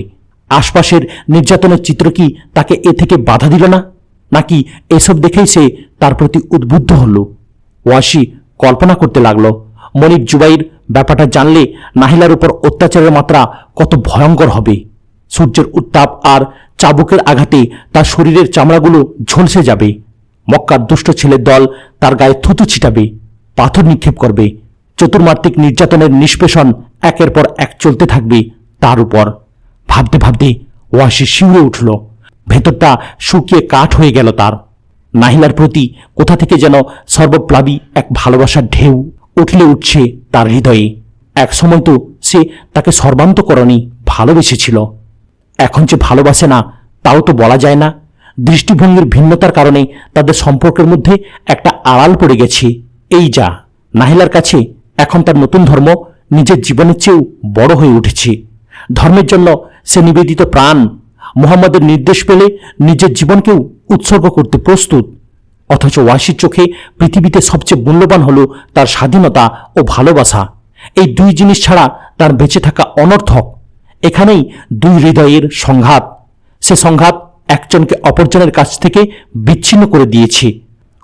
আশপাশের নির্যাতনের চিত্র কি তাকে এ থেকে বাধা দিল না? নাকি এসব দেখেই সে তার প্রতি উদ্বুদ্ধ হল? ওয়াসি কল্পনা করতে লাগলো, মনিব জুবাইর ব্যাপারটা জানলে নাহিলার উপর অত্যাচারের মাত্রা কত ভয়ঙ্কর হবে। সূর্যের উত্তাপ আর চাবুকের আঘাতে তার শরীরের চামড়াগুলো ঝলসে যাবে। মক্কার দুষ্ট ছেলের দল তার গায়ে থুতু ছিটাবে, পাথর নিক্ষেপ করবে। চতুর্মাত্রিক নির্যাতনের নিষ্পেষণ একের পর এক চলতে থাকবে তার উপর। ভাবতে ভাবতে ওয়াসি শিউরে উঠল, ভেতরটা শুকিয়ে কাঠ হয়ে গেল তার। নাহিলার প্রতি কোথা থেকে যেন সর্বপ্লাবী এক ভালোবাসার ঢেউ উঠলে উঠছে তার হৃদয়ে। এক সময় তো সে তাকে সর্বান্তকরণী ভালোবেসেছিল, এখন যে ভালোবাসে না তাও তো বলা যায় না। দৃষ্টিভঙ্গির ভিন্নতার কারণে তাদের সম্পর্কের মধ্যে একটা আড়াল পড়ে গেছে। এই যা, নাহিলার কাছে এখন তার নতুন ধর্ম নিজের জীবনের চেয়েও বড় হয়ে উঠেছে। ধর্মের জন্য সে নিবেদিত প্রাণ, মুহাম্মদের নির্দেশ পেলে নিজের জীবনকেও উৎসর্গ করতে প্রস্তুত। অথচ ওয়াসির চোখে পৃথিবীতে সবচেয়ে মূল্যবান হল তার স্বাধীনতা ও ভালোবাসা। এই দুই জিনিস ছাড়া তার বেঁচে থাকা অনর্থক। এখানেই দুই হৃদয়ের সংঘাত। সে সংঘাত একজনকে অপরজনের কাছ থেকে বিচ্ছিন্ন করে দিয়েছে।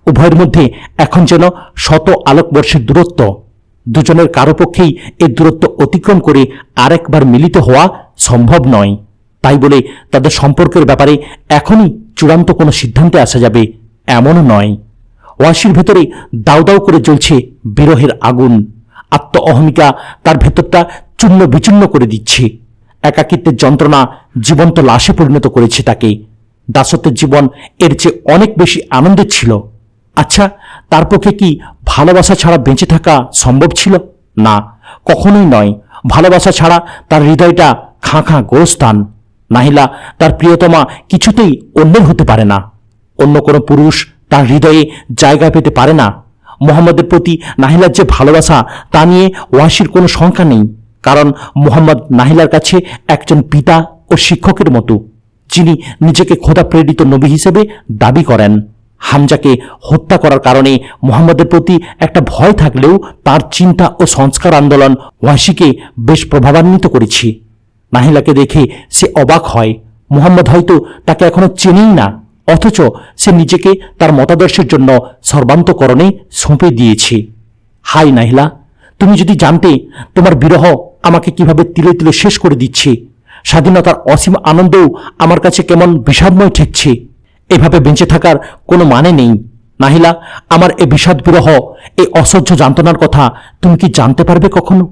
উভয়ের মধ্যে এখন যেন শত আলোকবর্ষের দূরত্ব। দুজনের কারো পক্ষেই এই দূরত্ব অতিক্রম করে আরেকবার মিলিত হওয়া সম্ভব নয়। তাই বলে তাদের সম্পর্কের ব্যাপারে এখনই চূড়ান্ত কোনো সিদ্ধান্তে আসা যাবে এমনও নয়। ওয়াসির ভেতরে দাউ দাউ করে জ্বলছে বিরহের আগুন। আত্ম অহমিকা তার ভেতরটা চূর্ণ বিচূর্ণ করে দিচ্ছে। একাকিত্বের যন্ত্রণা জীবন্ত লাশে পরিণত করেছে তাকে। দাসত্বের জীবন এর চেয়ে অনেক বেশি আনন্দের ছিল। আচ্ছা, তার পক্ষে কি ভালোবাসা ছাড়া বেঁচে থাকা সম্ভব ছিল? না, কখনোই নয়। ভালোবাসা ছাড়া তার হৃদয়টা খাঁ খাঁ গোরস্থান। নাহিলা তার প্রিয়তমা কিছুতেই অন্যের হতে পারে না। অন্য কোনো পুরুষ তার হৃদয়ে জায়গা পেতে পারে না। মুহাম্মদের প্রতি নাহিলার যে ভালোবাসা, তা নিয়ে ওয়াসির কোনো শঙ্কা নেই। কারণ মুহাম্মদ নাহিলার কাছে একজন পিতা ও শিক্ষকের মতো, যিনি নিজেকে খোদা প্রেরিত নবী হিসেবে দাবি করেন। হামজাকে হত্যা করার কারণে মুহাম্মদের প্রতি একটা ভয় থাকলেও তার চিন্তা ও সংস্কার আন্দোলন ওয়াসিকে বেশ প্রভাবান্বিত করেছে। নাহিলাকে দেখে সে অবাক হয়। মুহাম্মদ হয়তো তাকে এখনো চেনেই না, অথচ সে নিজেকে তার মতাদর্শের জন্য সর্বান্তকরণে সঁপে দিয়েছে। হাই নাহিলা, তুমি যদি জানতে তোমার বিরহ আমাকে কিভাবে তিলে তিলে শেষ করে দিচ্ছে। স্বাধীনতার অসীম আনন্দও আমার কাছে কেমন বিষাদময় ঠেকছে। এভাবে বেঁচে থাকার কোনো মানে নেই। নাহিলা, আমার এ বিষাদ বিরহ, এই অসহ্য যন্ত্রণার কথা তুমি কি জানতে পারবে কখনো?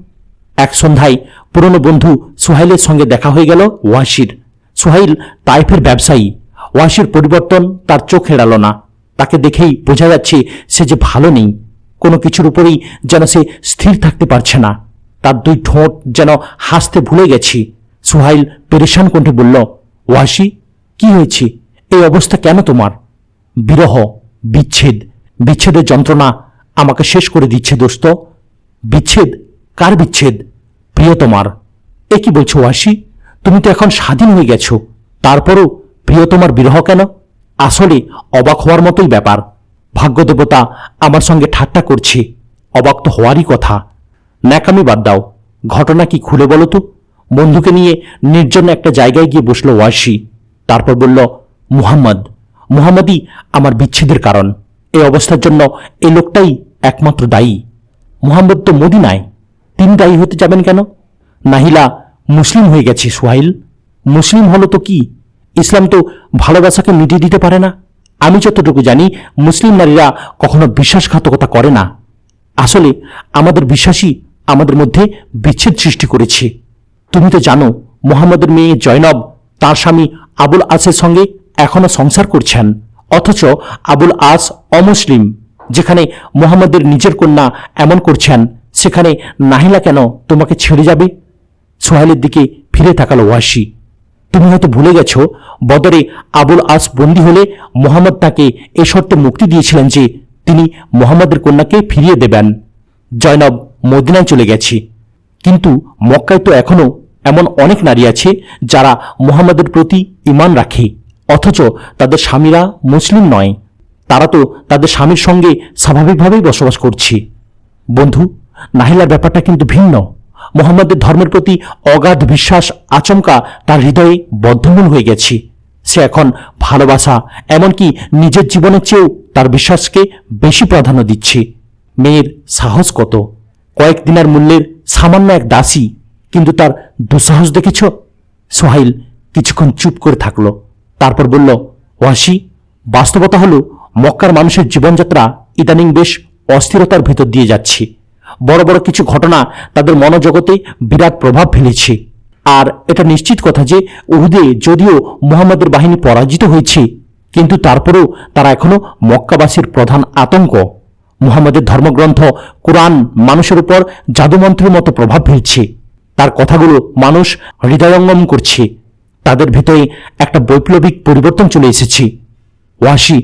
এক সন্ধ্যায় পুরনো বন্ধু সুহাইলের সঙ্গে দেখা হয়ে গেল ওয়াসির। সুহাইল তাইফের ব্যবসায়ী। ওয়াসির পরিবর্তন তার চোখ এড়াল না। তাকে দেখেই বোঝা যাচ্ছে সে যে ভালো নেই। কোনো কিছুর উপরেই যেন সে স্থির থাকতে পারছে না। তার দুই ঠোঁট যেন হাসতে ভুলে গেছি। সুহাইল পেরেশান কণ্ঠে বলল, ওয়াসি, কি হয়েছে? এই অবস্থা কেন তোমার? বিরহ, বিচ্ছেদ, বিচ্ছেদের যন্ত্রণা আমাকে শেষ করে দিচ্ছে দোস্ত। বিচ্ছেদ? কার বিচ্ছেদ? প্রিয়তমার। এ কি বলছো ওয়াসি? তুমি তো এখন স্বাধীন হয়ে গেছো, তারপরও প্রিয়তমার বিরহ কেন? আসলে অবাক হওয়ার মতোই ব্যাপার। ভাগ্যদেবতা আমার সঙ্গে ঠাট্টা করছে। অবাক তো হওয়ারই কথা। ন্যাকামি বাদ দাও, ঘটনা কি খুলে বলো তো। বন্ধুকে নিয়ে নির্জন একটা জায়গায় গিয়ে বসলো ওয়াসি। তারপর বলল, মুহাম্মদই আমার বিচ্ছেদের কারণ। এই অবস্থার জন্য এই লোকটাই একমাত্র দায়ী। মুহাম্মদ তো মদিনায়, তিনি দায়ী হতে যাবেন কেন? নাহিলা মুসলিম হয়ে গেছি সোহাইল। মুসলিম হলো তো কি, ইসলাম তো ভালোবাসাকে মিটিয়ে দিতে পারে না। আমি যতটুকু জানি মুসলিম নারীরা কখনো বিশ্বাসঘাতকতা করে না। আসলে আমাদের বিশ্বাসই আমাদের মধ্যে বিচ্ছেদ সৃষ্টি করেছে। তুমি তো জানো মোহাম্মদের মেয়ে জয়নব তার স্বামী আবুল আসের সঙ্গে এখনো সংসার করছেন, অথচ আবুল আস অমুসলিম। যেখানে মোহাম্মদের নিজের কন্যা এমন করছেন, সেখানে নাহিলা কেন তোমাকে ছেড়ে যাবে? সোহাইলের দিকে ফিরে তাকালো ওয়াসি। তুমি হয়তো ভুলে গেছো, বদরে আবুল আস বন্দী হলে মোহাম্মদ তাকে এ শর্তে মুক্তি দিয়েছিলেন যে তিনি মোহাম্মদের কন্যাকে ফিরিয়ে দেবেন। জয়নব মদিনায় চলে গেছে, কিন্তু মক্কায় তো এখনো এমন অনেক নারী আছে যারা মোহাম্মদের প্রতি ঈমান রাখে, অথচ তাদের স্বামীরা মুসলিম নয়। তারা তো তাদের স্বামীর সঙ্গে স্বাভাবিকভাবেই বসবাস করছে। বন্ধু, নাহিলার ব্যাপারটা কিন্তু ভিন্ন। মোহাম্মদের ধর্মের প্রতি অগাধ বিশ্বাস আচমকা তার হৃদয়ে বদ্ধমূল হয়ে গেছে। সে এখন ভালোবাসা, এমনকি নিজের জীবনের চেয়েও তার বিশ্বাসকে বেশি প্রাধান্য দিচ্ছে। মেয়ের সাহস কত! কয়েকদিনের মূল্যের সামান্য এক দাসী, কিন্তু তার দুঃসাহস দেখেছ? সোহাইল কিছুক্ষণ চুপ করে থাকলো, তারপর বলল, ওয়াসি, বাস্তবতা হলো মক্কার মানুষের জীবনযাত্রা ইদানিং বেশ অস্থিরতার ভেতর দিয়ে যাচ্ছে। বড় বড় কিছু ঘটনা তাদের মনোজগতে বিরাট প্রভাব ফেলেছে। আর এটা নিশ্চিত কথা যে উহুদে যদিও মুহাম্মদের বাহিনী পরাজিত হয়েছে, কিন্তু তারপরেও তারা এখনো মক্কাবাসীর প্রধান আতঙ্ক। মুহাম্মদের ধর্মগ্রন্থ কুরআন মানুষের উপর জাদুমন্ত্রের মতো প্রভাব ফেলছে। তার কথাগুলো মানুষ হৃদয়ঙ্গম করছে। তাদের ভেতরে একটা বৈপ্লবিক পরিবর্তন চলে এসেছে। ওয়াসি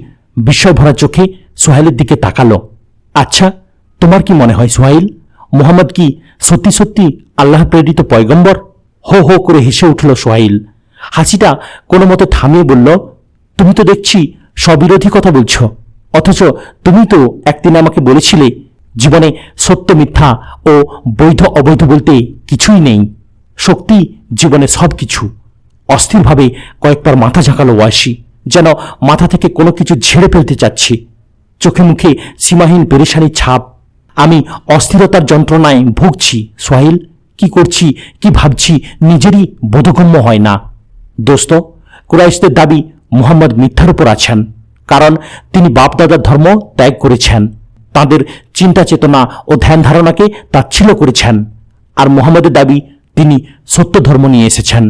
বিস্ময় ভরা চোখে সোহাইলের দিকে তাকালো। আচ্ছা, তোমার কি মনে হয় সোহাইল, মুহাম্মদ কি সত্যি সত্যি আল্লাহ প্রেরিত পয়গম্বর? হো হো করে হেসে উঠল সোহাইল। হাসিটা কোনো মতে থামিয়ে বলল, তুমি তো দেখছি স্ববিরোধী কথা বলছ, অথচ তুমি তো একদিন আমাকে বলেছিলে জীবনে সত্য মিথ্যা ও বৈধ অবৈধ বলতে কিছুই নেই, শক্তি জীবনে সব কিছু। অস্থিরভাবে কয়েকবার মাথা ঝাঁকালো ওয়াসি, যেন মাথা থেকে কোনো কিছু ঝেড়ে ফেলতে চাচ্ছি। চোখে মুখে সীমাহীন পেরেশানির ছাপ। আমি অস্থিরতার যন্ত্রণায় ভুগছি সোহাইল। কি করছি, কি ভাবছি, নিজেরই বোধগম্য হয় না। দোস্ত, কুরাইশদের দাবি মুহাম্মদ মিথ্যার উপর আছেন, কারণ তিনি বাপদাদার ধর্ম ত্যাগ করেছেন, তাদের চিন্তা চেতনা ও ধ্যান ধারণাকে তাচ্ছিল্য করেছেন। আর মুহাম্মদের দাবি তিনি সত্য ধর্ম নিয়ে এসেছেন।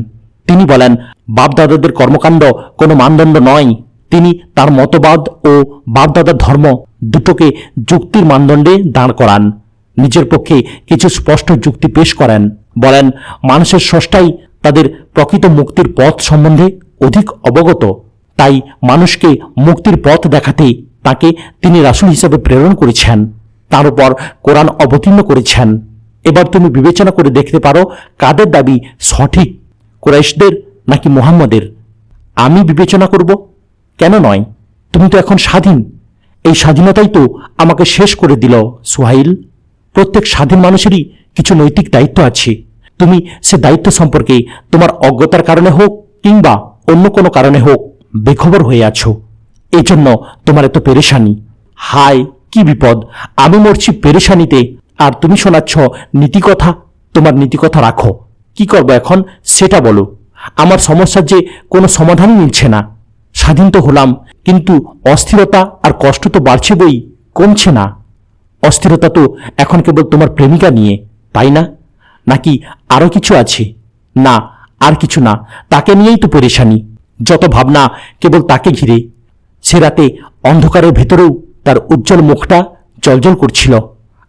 তিনি বলেন বাপদাদাদের কর্মকাণ্ড কোনো মানদণ্ড নয়। তিনি তার মতবাদ ও বাপদাদার ধর্ম দুটোকে যুক্তির মানদণ্ডে দাঁড় করান। নিজের পক্ষে কিছু স্পষ্ট যুক্তি পেশ করেন। বলেন মানুষের স্রষ্টাই তাদের প্রকৃত মুক্তির পথ সম্বন্ধে অধিক অবগত, তাই মানুষকে মুক্তির পথ দেখাতে তাকে তিনি রাসূল হিসেবে প্রেরণ করেছেন, তার উপর কোরআন অবতীর্ণ করেছেন। এবার তুমি বিবেচনা করে দেখতে পারো কাদের দাবি সঠিক, কুরাইশদের নাকি মুহাম্মদের? আমি বিবেচনা করব? কেন নয়? তুমি তো এখন স্বাধীন। এই স্বাধীনতাই তো আমাকে শেষ করে দিল সোহাইল। প্রত্যেক স্বাধীন মানুষেরই কিছু নৈতিক দায়িত্ব আছে। তুমি সে দায়িত্ব সম্পর্কে তোমার অজ্ঞতার কারণে হোক কিংবা অন্য কোনো কারণে হোক বেখবর হয়ে আছো। এই জন্য তোমার এত পেরেশানি। হায় কি বিপদ! আমি মরছি পেরেশানিতে, আর তুমি শোনাচ্ছ নীতিকথা। তোমার নীতিকথা রাখো, কি করব এখন সেটা বলো। আমার সমস্যার যে কোনো সমাধানই মিলছে না। স্বাধীন তো হলাম, কিন্তু অস্থিরতা আর কষ্ট তো বাড়ছে বই, কমছে না। অস্থিরতা তো এখন কেবল তোমার প্রেমিকা নিয়ে, তাই না? নাকি আরও কিছু আছে? না, আর কিছু না, তাকে নিয়েই তো পেরেশানি। যত ভাবনা কেবল তাকে ঘিরে। সে রাতে অন্ধকারের ভেতরেও তার উজ্জ্বল মুখটা জ্বলজ্বল করছিল।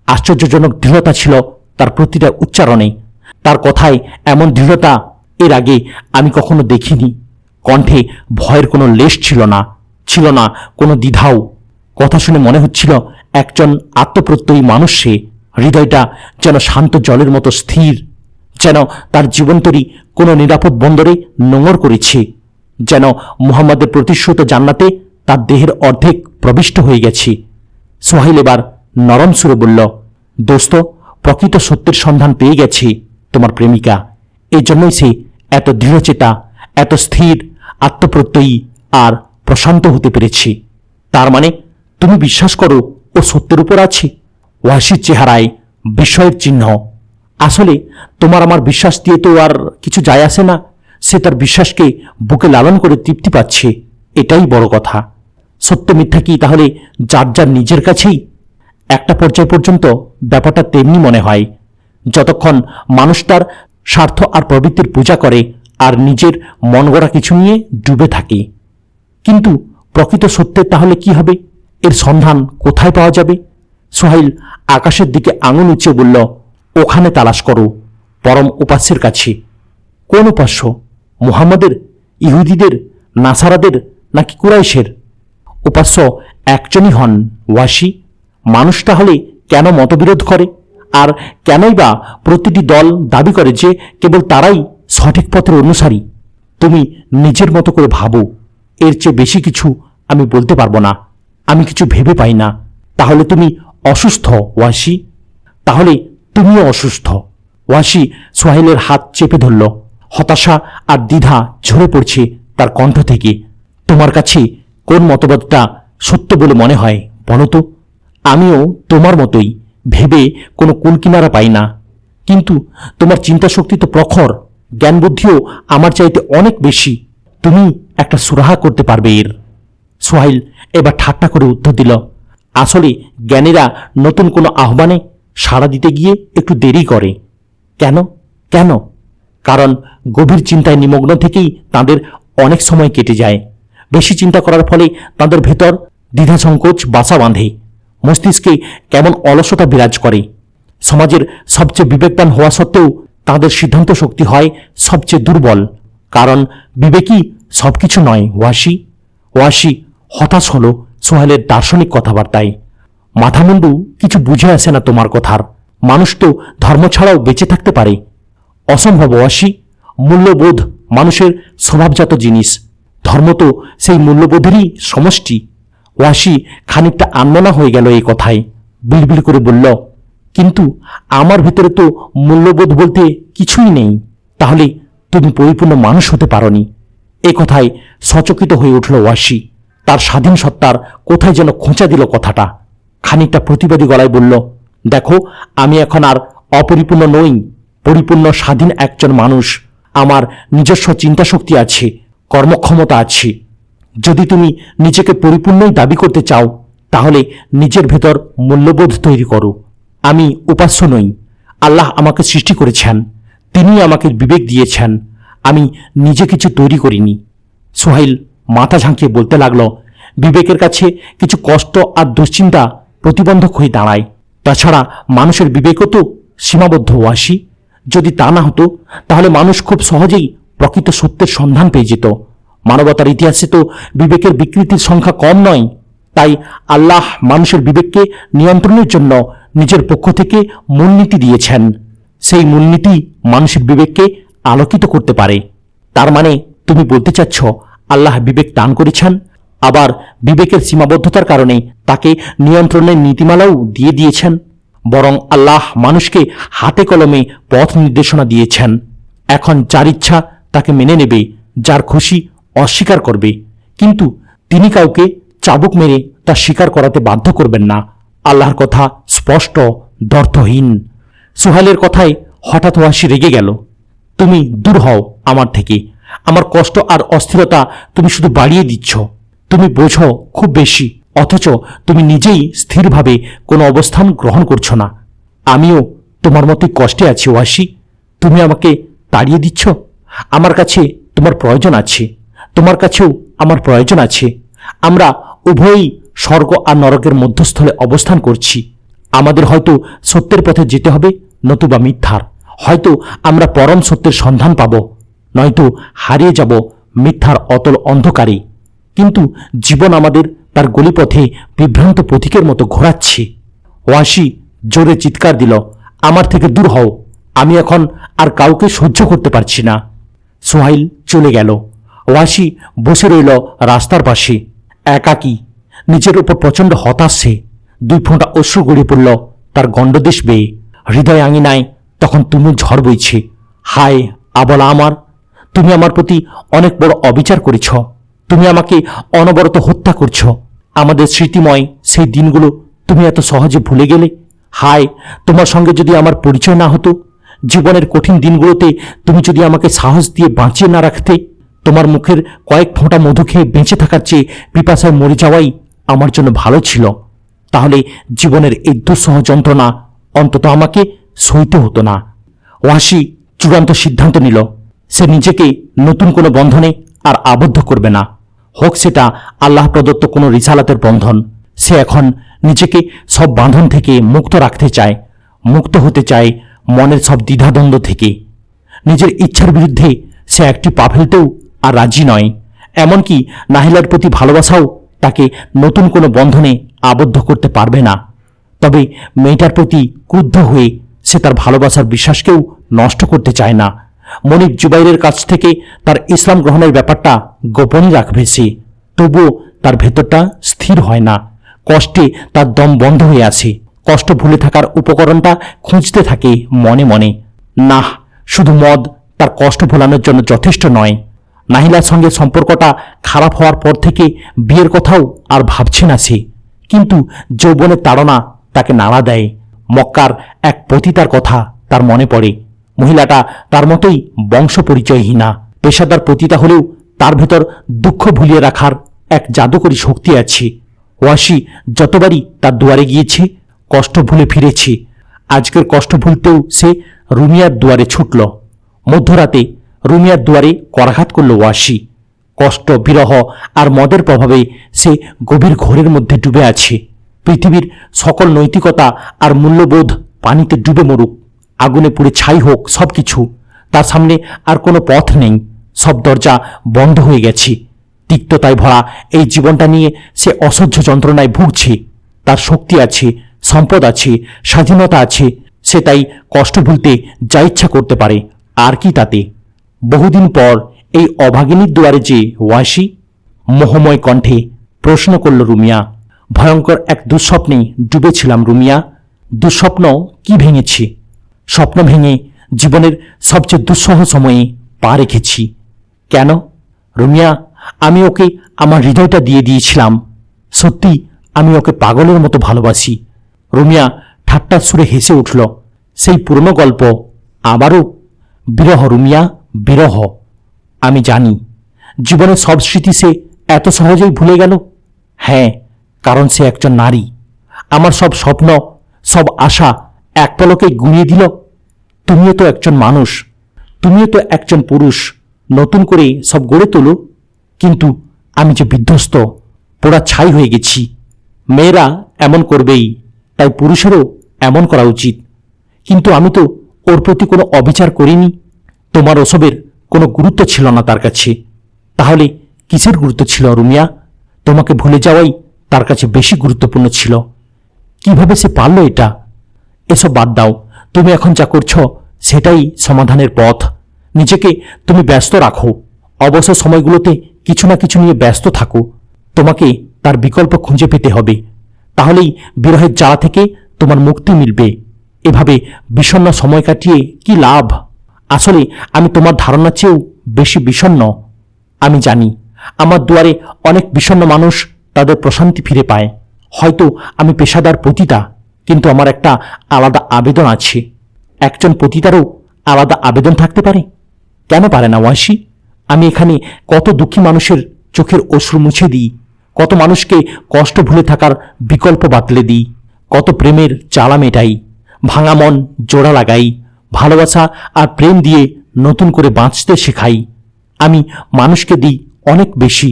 আশ্চর্যজনক দৃঢ়তা ছিল তার প্রতিটা উচ্চারণে। তার কথায় এমন দৃঢ়তা এর আগে আমি কখনো দেখিনি। কণ্ঠে ভয়ের কোনো লেশ ছিল না, ছিল না কোনো দ্বিধাও। কথা শুনে মনে হচ্ছিল একজন আত্মপ্রত্যয়ী মানুষ সে। হৃদয়টা যেন শান্ত জলের মতো স্থির, যেন তার জীবনতরী কোনো নিরাপদ বন্দরে নোঙর করেছে, যেন মুহাম্মদের প্রতিশ্রুত জান্নাতে তার দেহের অর্ধেক প্রবিষ্ট হয়ে গেছে। সোহাইল এবার নরম সুরে বলল, দোস্ত, প্রকৃত সত্যের সন্ধান পেয়ে গেছে তোমার প্রেমিকা। এই জন্যই সে এত দৃঢ়চেতা, এত স্থির, আত্মপ্রত্যয়ী আর প্রশান্ত হতে পেরেছে। তার মানে তুমি বিশ্বাস করো ও সত্যের উপর আছে? ওয়াসির চেহারায় বিস্ময়ের চিহ্ন। আসলে তোমার আমার বিশ্বাস দিয়ে তো আর কিছু যায় আসে না। সে তার বিশ্বাসকে বুকে লালন করে তৃপ্তি পাচ্ছে, এটাই বড় কথা। সত্য মিথ্যা কি তাহলে যার যার নিজের কাছেই? একটা পর্যায় পর্যন্ত ব্যাপারটা তেমনি মনে হয়, যতক্ষণ মানুষ তার স্বার্থ আর প্রবৃত্তির পূজা করে আর নিজের মন গড়া কিছু নিয়ে ডুবে থাকে। কিন্তু প্রকৃত সত্যের তাহলে কি হবে? এর সন্ধান কোথায় পাওয়া যাবে? সোহাইল আকাশের দিকে আঙুল উঁচে বলল, ওখানে তালাশ করো, পরম উপাস্যের কাছে। কোন উপাস্য? মুহাম্মাদের, ইহুদিদের, নাসারাদের নাকি কুরাইশের? উপাস্য একজনই হন ওয়াসি। মানুষ তাহলে কেন মতবিরোধ করে? আর কেনই বা প্রতিটি দল দাবি করে যে কেবল তারাই সঠিক পথের অনুসারী? তুমি নিজের মতো করে ভাবো, এর চেয়ে বেশি কিছু আমি বলতে পারবো না। আমি কিছু ভেবে পাই না। তাহলে তুমি অসুস্থ ওয়াসি, তাহলে তুমিও অসুস্থ। ওয়াসি সোহাইলের হাত চেপে ধরল। হতাশা আর দ্বিধা ঝরে পড়ছে তার কণ্ঠ থেকে। তোমার কাছে কোন মতবাদটা সত্য বলে মনে হয় বলো তো? আমিও তোমার মতোই ভেবে কোনো কুলকিনারা পাই না। কিন্তু তোমার চিন্তা শক্তি তো প্রখর, জ্ঞান বুদ্ধিও আমার চাইতে অনেক বেশি। তুমি একটা সুরাহা করতে পারবে এর। সোহাইল এবার ঠাট্টা করে উত্তর দিল, আসলে জ্ঞানীরা নতুন কোনো আহ্বানে সাড়া দিতে গিয়ে একটু দেরি করে। কেন কেন? কারণ গভীর চিন্তায় নিমগ্ন থেকেই তাদের অনেক সময় কেটে যায়। বেশি চিন্তা করার ফলে তাদের ভেতর দ্বিধা সংকোচ বাসা বাঁধে, মস্তিষ্কে কেমন অলসতা বিরাজ করে। সমাজের সবচেয়ে বিবেকবান হওয়া সত্ত্বেও তাদের সিদ্ধান্ত শক্তি হয় সবচেয়ে দুর্বল। কারণ বিবেকই সবকিছু নয় ওয়াসি। ওয়াসি হতাশ হলো সোহেলের দার্শনিক কথাবার্তায়। মাথামুন্ডু কিছু বুঝে আসে না তোমার কথার। মানুষ তো ধর্ম ছাড়াও বেঁচে থাকতে পারে। অসম্ভব ওয়াসি। মূল্যবোধ মানুষের স্বভাবজাত জিনিস, ধর্ম তো সেই মূল্যবোধেরই সমষ্টি। ওয়াসি খানিকটা আনমনা হয়ে গেল এই কথায়, বিড়বিড় করে বলল, কিন্তু আমার ভিতরে তো মূল্যবোধ বলতে কিছুই নেই। তাহলে তুমি পরিপূর্ণ মানুষ হতে পারোনি। এ কথায় সচকিত হয়ে উঠল ওয়াসি। তার স্বাধীন সত্তার কোথায় যেন খোঁচা দিল কথাটা। খানিকটা প্রতিবাদী গলায় বলল, দেখো, আমি এখন আর অপরিপূর্ণ নই, পরিপূর্ণ স্বাধীন একজন মানুষ। আমার নিজস্ব চিন্তা শক্তি আছে, কর্মক্ষমতা আছে। যদি তুমি নিজেকে পরিপূর্ণই দাবি করতে চাও তাহলে নিজের ভেতর মূল্যবোধ তৈরি করো। আমি উপাস্য নই, আল্লাহ আমাকে সৃষ্টি করেছেন, তিনি আমাকে বিবেক দিয়েছেন। আমি নিজে কিছু তৈরি করিনি। সোহাইল মাথা ঝাঁকিয়ে বলতে লাগল, বিবেকের কাছে কিছু কষ্ট আর দুশ্চিন্তা প্রতিবন্ধক হয়ে দাঁড়ায়। তাছাড়া মানুষের বিবেকও তো সীমাবদ্ধ ওয়াসি। যদি তা না হতো তাহলে মানুষ খুব সহজেই প্রকৃত সত্যের সন্ধান পেয়ে যেত। মানবতার ইতিহাসে তো বিবেকের বিকৃতির সংখ্যা কম নয়। তাই আল্লাহ মানুষের বিবেককে নিয়ন্ত্রণের জন্য নিজের পক্ষ থেকে মূলনীতি দিয়েছেন। সেই মূলনীতি মানুষের বিবেককে আলোকিত করতে পারে। তার মানে তুমি বলতে চাচ্ছ আল্লাহ বিবেক দান করেছেন, আবার বিবেকের সীমাবদ্ধতার কারণে তাকে নিয়ন্ত্রণের নীতিমালাও দিয়ে দিয়েছেন। বরং আল্লাহ মানুষকে হাতে কলমে পথ নির্দেশনা দিয়েছেন। এখন যার ইচ্ছা তাকে মেনে নেবে, যার খুশি অস্বীকার করবে, কিন্তু তিনি কাউকে চাবুক মেরে তা স্বীকার করাতে বাধ্য করবেন না। আল্লাহর কথা স্পষ্ট, দ্ব্যর্থহীন। সোহেলের কথায় হঠাৎ ওয়াসি রেগে গেল। তুমি দূর হও আমার থেকে। আমার কষ্ট আর অস্থিরতা তুমি শুধু বাড়িয়ে দিচ্ছ। তুমি বোঝো খুব বেশি, অথচ তুমি নিজেই স্থিরভাবে কোনো অবস্থান গ্রহণ করছো না। আমিও তোমার মতোই কষ্টে আছি ওয়াসি। তুমি আমাকে তাড়িয়ে দিচ্ছ। আমার কাছে তোমার প্রয়োজন আছে, তোমার কাছেও আমার প্রয়োজন আছে। আমরা উভয়ই স্বর্গ আর নরকের মধ্যস্থলে অবস্থান করছি। আমাদের হয়তো সত্যের পথে যেতে হবে, নতুবা মিথ্যার। হয়তো আমরা পরম সত্যের সন্ধান পাব, নয়তো হারিয়ে যাব মিথ্যার অতল অন্ধকারে। কিন্তু জীবন আমাদের তার গলিপথে বিভ্রান্ত পথিকের মতো ঘোরাচ্ছে। ওয়াসি জোরে চিৎকার দিল, আমার থেকে দূর হও। আমি এখন আর কাউকে সহ্য করতে পারছি না। সোহাইল চলে গেল। ওয়াসি বসে রইল রাস্তার পাশে, একাকী। নিজের উপর প্রচণ্ড হতাশ সে। 2 ফোঁটা অশ্রু গড়িয়ে পড়ল তার গণ্ডদেশ বেয়ে। হৃদয় আঙিনায় তখন তুমুল ঝড় বইছে। হায় আবলা আমার, তুমি আমার প্রতি অনেক বড় অবিচার করেছ। তুমি আমাকে অনবরত হত্যা করছ। আমাদের স্মৃতিময় সেই দিনগুলো তুমি এত সহজে ভুলে গেলে। হায়, তোমার সঙ্গে যদি আমার পরিচয় না হতো, জীবনের কঠিন দিনগুলোতে তুমি যদি আমাকে সাহস দিয়ে বাঁচিয়ে না রাখতে, তোমার মুখের কয়েক ফোঁটা মধু খেয়ে বেঁচে থাকার চেয়ে পিপাসায় মরে যাওয়াই আমার জন্য ভালো ছিল, তাহলে জীবনের এই দুঃসহ যন্ত্রণা অন্তত আমাকে সইতে হতো না। ওয়াসি চূড়ান্ত সিদ্ধান্ত নিল, সে নিজেকে নতুন কোনো বন্ধনে আর আবদ্ধ করবে না, হোক সেটা আল্লাহ প্রদত্ত কোনো রিসালাতের বন্ধন। সে এখন নিজেকে সব বাঁধন থেকে মুক্ত রাখতে চায়, মুক্ত হতে চায় মনের সব দ্বিধাদ্বন্দ্ব থেকে। নিজের ইচ্ছার বিরুদ্ধে সে একটি পা ফেলতেও আর রাজি নয়। এমনকি নাহিলার প্রতি ভালোবাসাও তাকে নতুন কোনো বন্ধনে আবদ্ধ করতে পারবে না। তবে মেয়েটার প্রতি ক্রুদ্ধ হয়ে সে তার ভালোবাসার বিশ্বাসকেও নষ্ট করতে চায় না। মনিব জুবাইরের কাছ থেকে তার ইসলাম গ্রহণের ব্যাপারটা গোপনই রাখবে সে, তবুও তার ভেতরটা স্থির হয় না। কষ্টে তার দম বন্ধ হয়ে আসে, কষ্ট ভুলে থাকার উপকরণটা খুঁজতে থাকে মনে মনে। না, শুধু মদ তার কষ্ট ভোলানোর জন্য যথেষ্ট নয়। নাহিলার সঙ্গে সম্পর্কটা খারাপ হওয়ার পর থেকে বিয়ের কথাও আর ভাবছে না সে, কিন্তু যৌবনের তাড়না তাকে নাড়া দেয়। মক্কার এক পতিতার কথা তার মনে পড়ে। মহিলাটা তার মতোই বংশ পরিচয়হীনা, পেশাদার পতিতা হলেও তার ভেতর দুঃখ ভুলিয়ে রাখার এক জাদুকরী শক্তি আছে। ওয়াসি যতবারই তার দুয়ারে গিয়েছে কষ্ট ভুলে ফিরেছে। আজকের কষ্ট ভুলতেও সে রুমিয়ার দুয়ারে ছুটল। মধ্যরাতে রুমিয়ার দুয়ারে করাঘাত করল ওয়াসি। কষ্ট, বিরহ আর মদের প্রভাবে সে গভীর ঘোরের মধ্যে ডুবে আছে। পৃথিবীর সকল নৈতিকতা আর মূল্যবোধ পানিতে ডুবে মরুক, আগুনে পুড়ে ছাই হোক, সব কিছু তার সামনে আর কোনো পথ নেই। সব দরজা বন্ধ হয়ে গেছে। তিক্ততায় ভরা এই জীবনটা নিয়ে সে অসহ্য যন্ত্রণায় ভুগছে। তার শক্তি আছে, সম্পদ আছে, স্বাধীনতা আছে, সে তাই কষ্ট ভুলতে যা ইচ্ছা করতে পারে। আর কি তাতে? বহুদিন পর এই অভাগিনীর দুয়ারে যে ওয়াসি? মোহময় কণ্ঠে প্রশ্ন করল রুমিয়া। ভয়ঙ্কর এক দুঃস্বপ্নে ডুবেছিলাম রুমিয়া। দুঃস্বপ্ন কি ভেঙেছি? স্বপ্ন ভেঙে জীবনের সবচেয়ে দুঃসহ সময়ে পা রেখেছি। কেন রুমিয়া? আমি ওকে আমার হৃদয়টা দিয়ে দিয়েছিলাম। সত্যি আমি ওকে পাগলের মতো ভালোবাসি। রুমিয়া ঠাট্টার সুরে হেসে উঠল। সেই পুরনো গল্প আবারও? বিরহ রুমিয়া, বিরহ। আমি জানি জীবনের সব স্মৃতি সে এত সহজেই ভুলে গেল। হ্যাঁ, কারণ সে একজন নারী। আমার সব স্বপ্ন, সব আশা এক পলকে গুঁড়িয়ে দিল। তুমিও তো একজন মানুষ, তুমিও তো একজন পুরুষ, নতুন করে সব গড়ে তোলো। কিন্তু আমি যে বিধ্বস্ত, পোড়া ছাই হয়ে গেছি। মেয়েরা এমন করবেই, তাই পুরুষেরও এমন করা উচিত। কিন্তু আমি তো ওর প্রতি কোনো অবিচার করিনি। তোমার ওসবের কোনো গুরুত্ব ছিল না তার কাছে। তাহলে কিসের গুরুত্ব ছিল রুমিয়া? তোমাকে ভুলে যাওয়াই তার কাছে বেশি গুরুত্বপূর্ণ ছিল। কিভাবে সে পারল এটা? এসব বাদ দাও। তুমি এখন যা করছো সেটাই সমাধানের পথ। নিজেকে তুমি ব্যস্ত রাখো। অবসর সময়গুলোতে কিছু না কিছু নিয়ে ব্যস্ত থাকো। তোমাকে তার বিকল্প খুঁজে পেতে হবে, তাহলেই বিরহের জ্বালা থেকে তোমার মুক্তি মিলবে। এভাবে বিষণ্ণ সময় কাটিয়ে কি লাভ? আসলে আমি তোমার ধারণার চেয়েও বেশি বিষণ্ণ। আমি জানি আমার দুয়ারে অনেক বিষণ্ণ মানুষ তাদের প্রশান্তি ফিরে পায়। হয়তো আমি পেশাদার পতিতা, কিন্তু আমার একটা আলাদা আবেদন আছে। একজন পতিতারও আলাদা আবেদন থাকতে পারে, কেন পারে না ওয়াসি? আমি এখানে কত দুঃখী মানুষের চোখের অশ্রু মুছে দিই, কত মানুষকে কষ্ট ভুলে থাকার বিকল্প বাতলে দিই, কত প্রেমের জ্বালা মেটাই, ভাঙা মন জোড়া লাগাই, ভালোবাসা আর প্রেম দিয়ে নতুন করে বাঁচতে শেখাই। আমি মানুষকে দিই অনেক বেশি,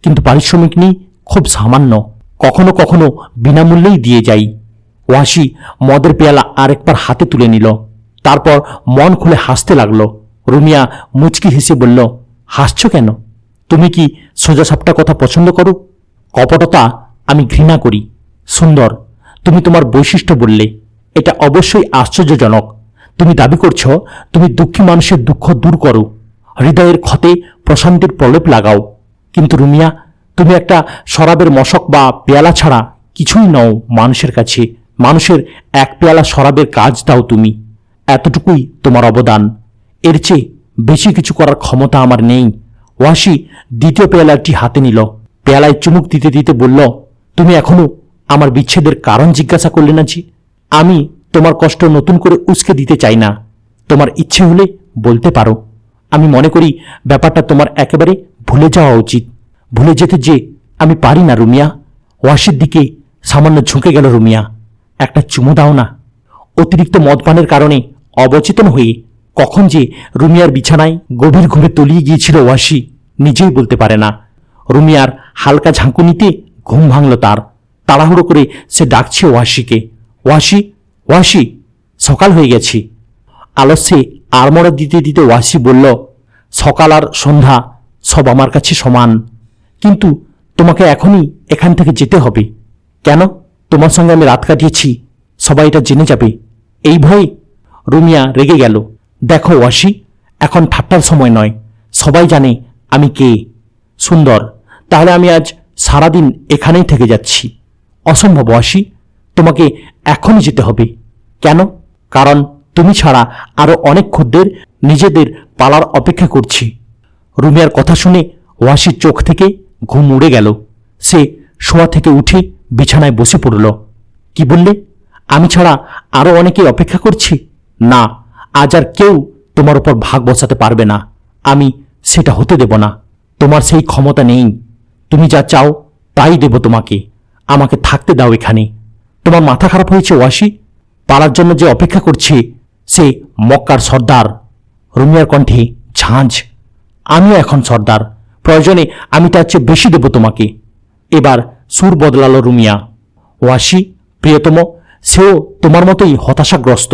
কিন্তু পারিশ্রমিক নিই খুব সামান্য। কখনো কখনো বিনামূল্যেই দিয়ে যাই। ওয়াসি মদের পেয়ালা আরেকবার হাতে তুলে নিল, তারপর মন খুলে হাসতে লাগলো। রুমিয়া মুচকি হেসে বলল, হাসছ কেন? তুমি কি সোজাসাপটা কথা পছন্দ করো? কপটতা আমি ঘৃণা করি। সুন্দর, তুমি তোমার বৈশিষ্ট্য বললে, এটা অবশ্যই আশ্চর্যজনক। তুমি দাবি করছো তুমি দুঃখী মানুষের দুঃখ দূর করো, হৃদয়ের ক্ষতে প্রশান্তির প্রলেপ লাগাও। কিন্তু রুমিয়া, তুমি একটা শরাবের মশক বা পেয়ালা ছাড়া কিছুই নও মানুষের কাছে। মানুষের এক পেয়ালা শরাবের কাজ দাও তুমি, এতটুকুই তোমার অবদান। এর চেয়ে বেশি কিছু করার ক্ষমতা আমার নেই। ওয়াসি দ্বিতীয় পেয়ালাটি হাতে নিল, পেয়ালায় চুমুক দিতে দিতে বলল, তুমি এখনো আমার বিচ্ছেদের কারণ জিজ্ঞাসা করলে না জি? আমি তোমার কষ্ট নতুন করে উস্কে দিতে চাই না। তোমার ইচ্ছে হলে বলতে পারো। আমি মনে করি ব্যাপারটা তোমার একেবারে ভুলে যাওয়া উচিত। ভুলে যেতে যে আমি পারি না রুমিয়া। ওয়াসির দিকে সামান্য ঝুঁকে গেল রুমিয়া। একটা চুমু দাও না। অতিরিক্ত মদপানের কারণে অবচেতন হয়ে কখন যে রুমিয়ার বিছানায় গভীর ঘুমে তলিয়ে গিয়েছিল ওয়াসি নিজেই বলতে পারে না। রুমিয়ার হালকা ঝাঁকুনিতে ঘুম ভাঙল তার। তাড়াহুড়ো করে সে ডাকছে ওয়াসিকে, ওয়াসি, ওয়াসি, সকাল হয়ে গেছি। আলস্যে আড়মোড়া দিতে দিতে ওয়াসি বলল, সকাল আর সন্ধ্যা সব আমার কাছে সমান, কিন্তু তোমাকে এখনই এখান থেকে যেতে হবে। কেন? তোমার সঙ্গে আমি রাত কাটিয়েছি, সবাই এটা জেনে যাবে, এই ভয়ে? রুমিয়া রেগে গেল। দেখো ওয়াসি, এখন ঠাট্টার সময় নয়। সবাই জানে আমি কে। সুন্দর, তাহলে আমি আজ সারাদিন এখানেই থেকে যাচ্ছি। অসম্ভব ওয়াসি, তোমাকে এখনই যেতে হবে। কেন? কারণ তুমি ছাড়া আরো অনেক খদ্দের নিজেদের পালার অপেক্ষা করছি। রুমিয়ার কথা শুনে ওয়াসির চোখ থেকে ঘুম উড়ে গেল। সে শোয়া থেকে উঠে বিছানায় বসে পড়ল। কি বললে? আমি ছাড়া আরো অনেকে অপেক্ষা করছি? না, আজ আর কেউ তোমার উপর ভাগ বসাতে পারবে না। আমি সেটা হতে দেব না। তোমার সেই ক্ষমতা নেই। তুমি যা চাও তাই দেব তোমাকে। আমাকে থাকতে দাও এখানে। তোমার মাথা খারাপ হয়েছে ওয়াসি? পালার জন্য যে অপেক্ষা করছে সে মক্কার সর্দার। রুমিয়ার কণ্ঠে ঝাঁঝ। আমিও এখন সর্দার, প্রয়োজনে আমি তার চেয়ে বেশি দেব তোমাকে। এবার সুর বদলালো রুমিয়া। ওয়াসি প্রিয়তম, সেও তোমার মতোই হতাশাগ্রস্ত।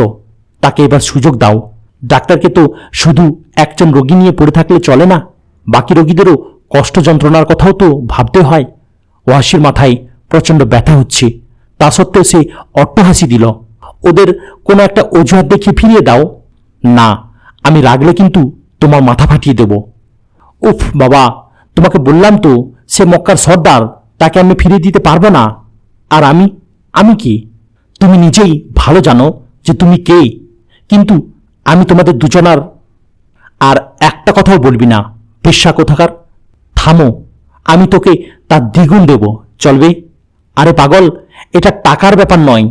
তাকে এবার সুযোগ দাও। ডাক্তারকে তো শুধু একজন রোগী নিয়ে পড়ে থাকলে চলে না, বাকি রোগীদেরও কষ্ট যন্ত্রণার কথাও তো ভাবতে হয়। ওয়াসির মাথায় প্রচণ্ড ব্যথা হচ্ছে, তা সত্ত্বেও সে অট্টহাসি দিল। ওদের কোনো একটা অজুহাত দেখিয়ে ফিরিয়ে দাও। না, আমি রাগলে কিন্তু তোমার মাথা ফাটিয়ে দেব। উফ বাবা, তোমাকে বললাম তো সে মক্কার সর্দার, তাকে আমি ফিরিয়ে দিতে পারবো না। আর আমি কি? তুমি নিজেই ভালো জানো যে তুমি কে। কিন্তু আমি তোমাদের দুজনার। আর একটা কথাও বলবি না, পেশা কোথাকার। থামো, আমি তোকে তার দ্বিগুণ দেব, চলবে? আরে পাগল, এটা টাকার ব্যাপার নয়।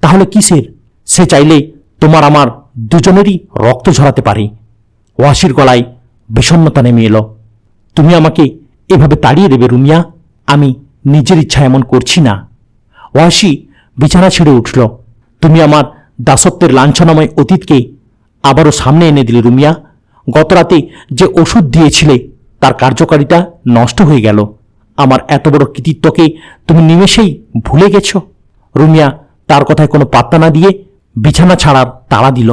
তাহলে কিসের? সে চাইলে তোমার আমার দুজনেরই রক্ত ঝরাতে পারে। ওয়াসির গলায় বিষণ্ণতা নেমে এলো। তুমি আমাকে এভাবে তাড়িয়ে দেবে রুমিয়া? আমি নিজের ইচ্ছা এমন করছি না। ওয়াসি বিছানা ছেড়ে উঠল। তুমি আমার দাসত্বের লাঞ্ছনাময় অতীতকে আবারও সামনে এনে দিলে রুমিয়া। গতরাতে যে ওষুধ দিয়েছিলে তার কার্যকারিতা নষ্ট হয়ে গেল। আমার এত বড় কৃতিত্বকে তুমি নিমেষেই ভুলে গেছ। রুমিয়া তার কথায় কোনো পাত্তা না দিয়ে বিছানা ছাড়ার তাড়া দিল।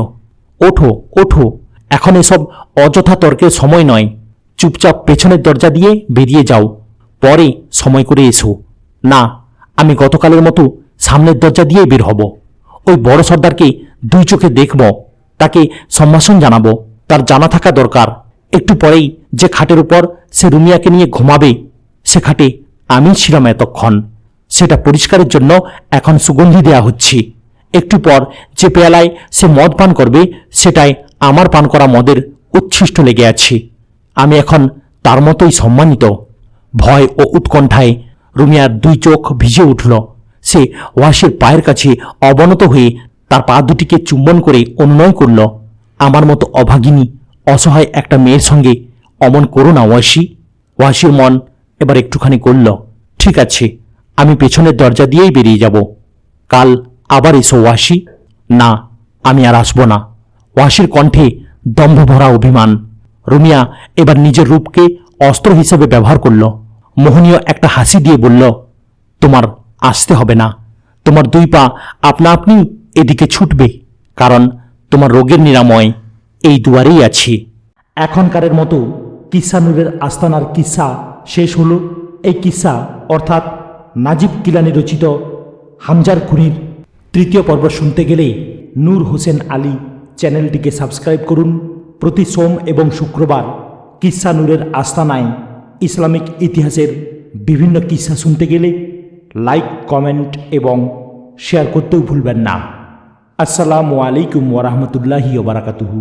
ওঠো, ওঠো, এখন এসব অযথা তর্কের সময় নয়। চুপচাপ পেছনের দরজা দিয়ে বেরিয়ে যাও, পরে সময় করে এসো। না, আমি গতকালের মতো সামনের দরজা দিয়ে বের হব। ওই বড় সর্দারকে দুই চোখে দেখব, তাকে সম্ভাষণ জানাবো। তার জানা থাকা দরকার একটু পরেই যে খাটের উপর সে রুমিয়াকে নিয়ে ঘুমাবে সে খাটে আমি ছিলাম এতক্ষণ। সেটা পরিষ্কারের জন্য এখন সুগন্ধি দেয়া হচ্ছে। একটু পর যে পেয়ালায় সে মদ পান করবে সেটাই আমার পান করা মদের উচ্ছিষ্ট লেগে আছে। আমি এখন তার মতোই সম্মানিত। ভয় ও উৎকণ্ঠায় রুমিয়ার দুই চোখ ভিজে উঠল। সে ওয়াসির পায়ের কাছে অবনত হয়ে তার পা দুটিকে চুম্বন করে অনুনয় করল, আমার মতো অভাগিনী অসহায় একটা মেয়ের সঙ্গে অমন করো না ওয়াসি। ওয়াসির মন এবার একটুখানি করল, ঠিক আছে, আমি পেছনের দরজা দিয়েই বেরিয়ে যাব। কাল আবার এসো ওয়াসি। না, আমি আর আসব না। ওয়াসির কণ্ঠে দম্ভ ভরা অভিমান। রুমিয়া এবার নিজের রূপকে অস্ত্র হিসেবে ব্যবহার করল। মোহনীয় একটা হাসি দিয়ে বলল, তোমার আসতে হবে না। তোমার দুই পা আপনা আপনি এদিকে ছুটবে, কারণ তোমার রোগের নিরাময় এই দুয়ারেই আছে। এখনকারের মতো কিসা নূরের আস্তানার কিসা শেষ হলো। এই কিসা অর্থাৎ নাজিব কিলানি রচিত হামজার খুনির তৃতীয় পর্ব শুনতে গেলে নূর হোসেন আলী চ্যানেলটিকে সাবস্ক্রাইব করুন। প্রতি সোম এবং শুক্রবার কিসা নূরের আস্তানায় ইসলামিক ইতিহাসের বিভিন্ন কিসা শুনতে গেলে লাইক, কমেন্ট এবং শেয়ার করতেও ভুলবেন না। আসসালামু আলাইকুম ওয়া রাহমাতুল্লাহি ওয়া বারাকাতুহু।